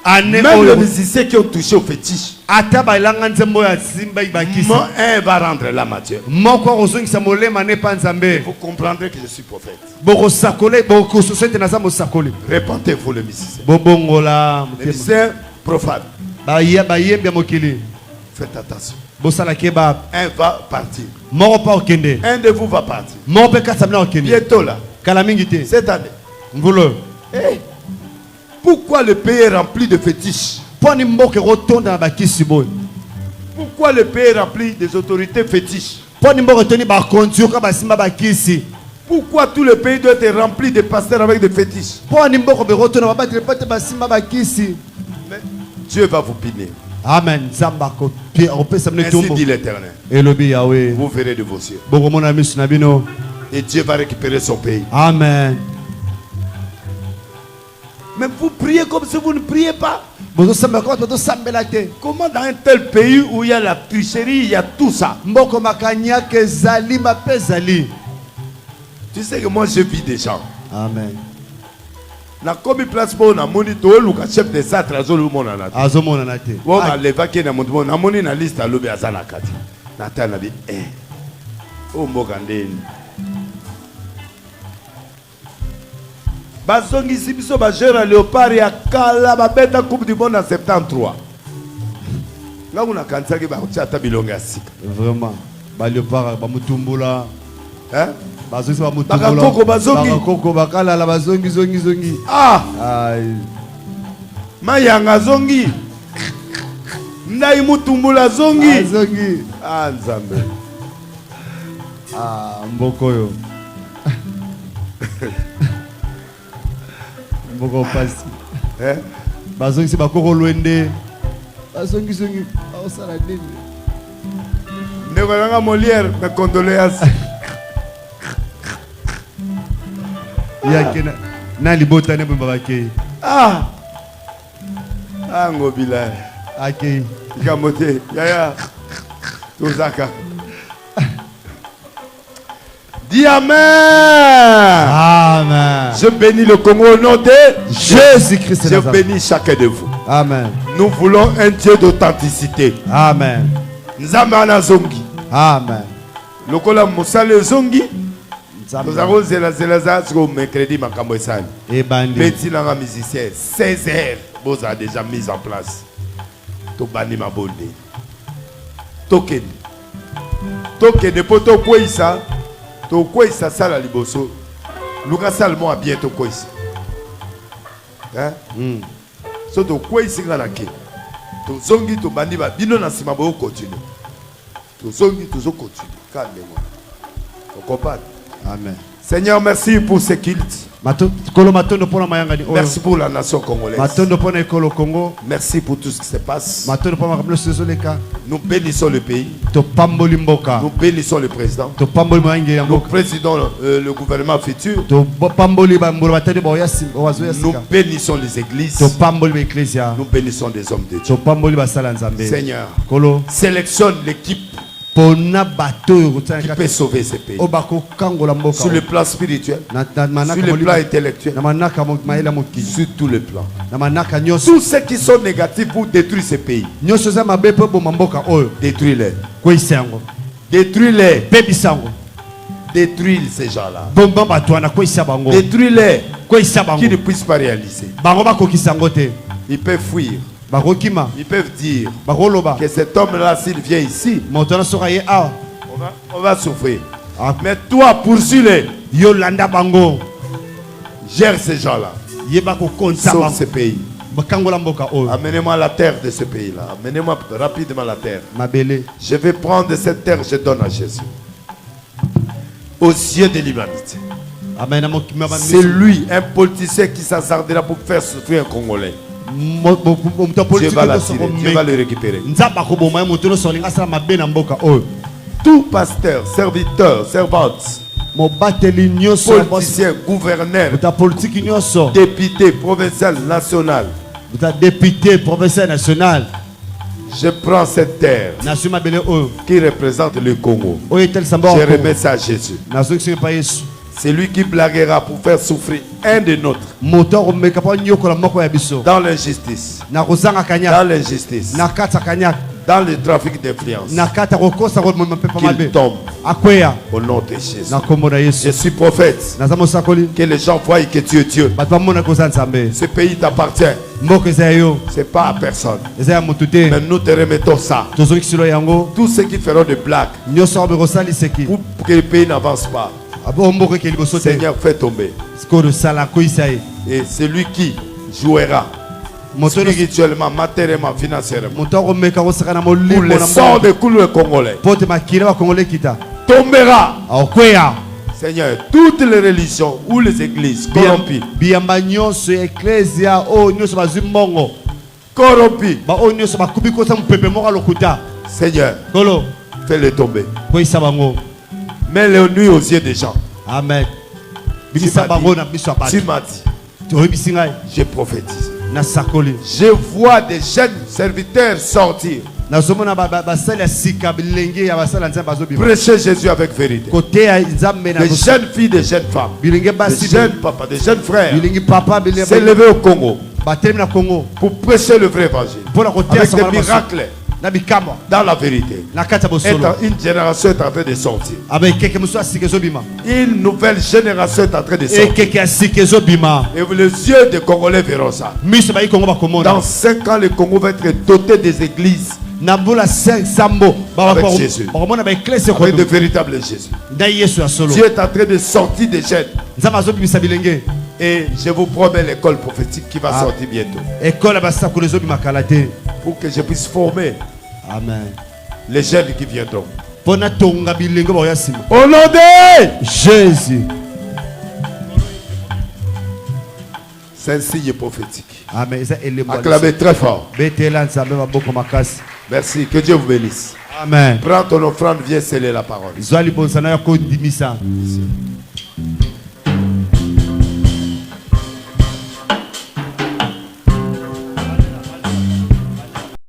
Même les musiciens qui ont touché au fétiche. Ata bailanga nzembo ya simba ibakisi. Un va rendre l'âme à Dieu. Moko ozongisa molema ne pa nzambe. Vous comprendrez que je suis prophète. Boko sakole boko sosete na zambo sakole. Répentez-vous les musiciens. Bobongola. Les musiciens profanes. Ba yembe mokili. Faites attention. Bosala kebab. Un va partir. Moko pa okende. Un de vous va partir. Moko pe kasamna okende. Bientôt là. Kala mingi te. Cette année. Mvulo. Hey, pourquoi le pays est rempli de fétiches? Poni mboke rotonda bakisi boy. Pourquoi le pays est rempli des autorités fétiches? Poni mboke toni ba kontuka basimba bakisi. Pourquoi tout le pays doit être rempli de pasteurs avec des fétiches? Poni mboke be rotonda babatele pate basimba bakisi. Mais Dieu va vous punir. Amen. Zamba ko pi opesa mne Ainsi tombo. dit l'Éternel. Elobi Yahweh. Vous verrez de vos yeux. Boko mona misu na bino. Et Dieu va récupérer son pays. Amen. Mais vous priez comme si vous ne priez pas. Bozo samba ko to sambela te. Comment dans un tel pays où il y a la tricherie, il y a tout ça? Mboko makanya ke zali mapezali. Tu sais que moi je vis des gens. Amen. Na komi place pour na moni to luka chef de satre azolu mona na. Azomona na te. Wo na levaki na mutu na moni na liste alobi azana kati. Na ta na bi o mboka ndeni. Bazongisi biso ba gera léopard ya kala ba beta coupe du monde en 73. Là on a kansaki ba chata bilonga sika. Vraiment. Ba léopard ba mutumbula. Hein? Bazongi ba mutumbula. Bakakoko bazongi. Bakakoko bakala la bazongi zongi. Ah! Ai. Mayanga zongi. Ndai mutumbula zongi. Zongi. Ah Nzambe. Ah mboko yo. Mboko pasi. Hein? Bazongi si bakoko lwende. Bazongi zongi. Osala nini? Ndeko nanga Molière, mes condoléances. Yakena na libota ne bamba bakei. Ah! Ah ngobila. Ok. Kamote. Yaya. Tozaka. Dis Amen. Amen. Je bénis le Congo au nom de Jésus-Christ. Je bénis chacun de vous. Amen. Nous voulons un Dieu d'authenticité. Amen. Nzamana zongi. Amen. Lokola musale zongi. Nous avons zela sur mercredi makambo esali. Petit nanga musicien 16 heures vous a déjà mis en place. To bani mabonde. Token. Token poto koisa. To koisa sala liboso. Luka salmo a bientôt koisa. Hein? So to koisa ngana ke. To zongi to bani ba bino na sima bo continue. To zongi to zo continue. Calme-moi. On comprend? Amen. Seigneur, merci pour ce culte. Merci pour la nation congolaise. Merci pour tout ce qui se passe. Nous bénissons le pays. Nous bénissons le président. Nous présidons le gouvernement futur. Nous bénissons les églises. Nous bénissons des hommes de Dieu. Seigneur, sélectionne l'équipe qui peut sauver ce pays. Sur le plan spirituel, sur le plan intellectuel, sur tous les plans. Tous ceux qui sont négatifs pour détruire ce pays, détruis-les. Détruis-les. Détruis ces gens-là. Détruis-les. Qui ne puissent pas réaliser. Ils peuvent fuir. Ils peuvent dire que cet homme-là, s'il vient ici, on va souffrir. Mais toi, poursuis-les. Gère ces gens-là. Sauve ce pays. Amenez-moi la terre de ce pays-là. Amenez-moi rapidement la terre. Je vais prendre cette terre, je donne à Jésus. Aux yeux de l'humanité. C'est lui, un politicien qui s'assardera pour faire souffrir un Congolais. Dieu va l'attirer, Dieu va le récupérer. Tout pasteur, serviteur, servante, politicien, gouverneur, député, provincial, national, je prends cette terre qui représente le Congo. Je remets ça à Jésus. C'est lui qui blaguera pour faire souffrir un de nôtres. Dans l'injustice. Dans l'injustice. Dans le trafic d'influence. Qu'il tombe. Au nom de Jésus. Je suis prophète. Que les gens voient que tu es Dieu. Ce pays t'appartient. Ce n'est pas à personne. Mais nous te remettons ça. Tous ceux qui feront des blagues pour que le pays n'avance pas. Seigneur, fais tomber. Et c'est lui qui jouera spirituellement, matériellement, financièrement pour le sort de couler congolais. Tombera. Seigneur, toutes les religions ou les églises corrompues, Seigneur, fais-les tomber. Mets les nuits aux yeux des gens. Amen. Tu m'as dit, je prophétise. Je vois des jeunes serviteurs sortir. Prêcher Jésus avec vérité. Des jeunes filles, des jeunes femmes, des jeunes papas, des jeunes frères s'élever au Congo pour prêcher le vrai évangile avec des miracles. Dans la vérité, une génération est en train de sortir. Une nouvelle génération est en train de sortir. Et les yeux des Congolais verront ça. Dans 5 ans, le Congo va être doté des églises avec Jésus, avec de véritables Jésus. Dieu est en train de sortir des jeunes. Et je vous promets l'école prophétique qui va sortir bientôt. Pour que je puisse former les jeunes qui viendront. Au nom de Jésus. C'est un signe prophétique. Acclamez très fort. Merci. Que Dieu vous bénisse. Amen. Prends ton offrande, viens sceller la parole.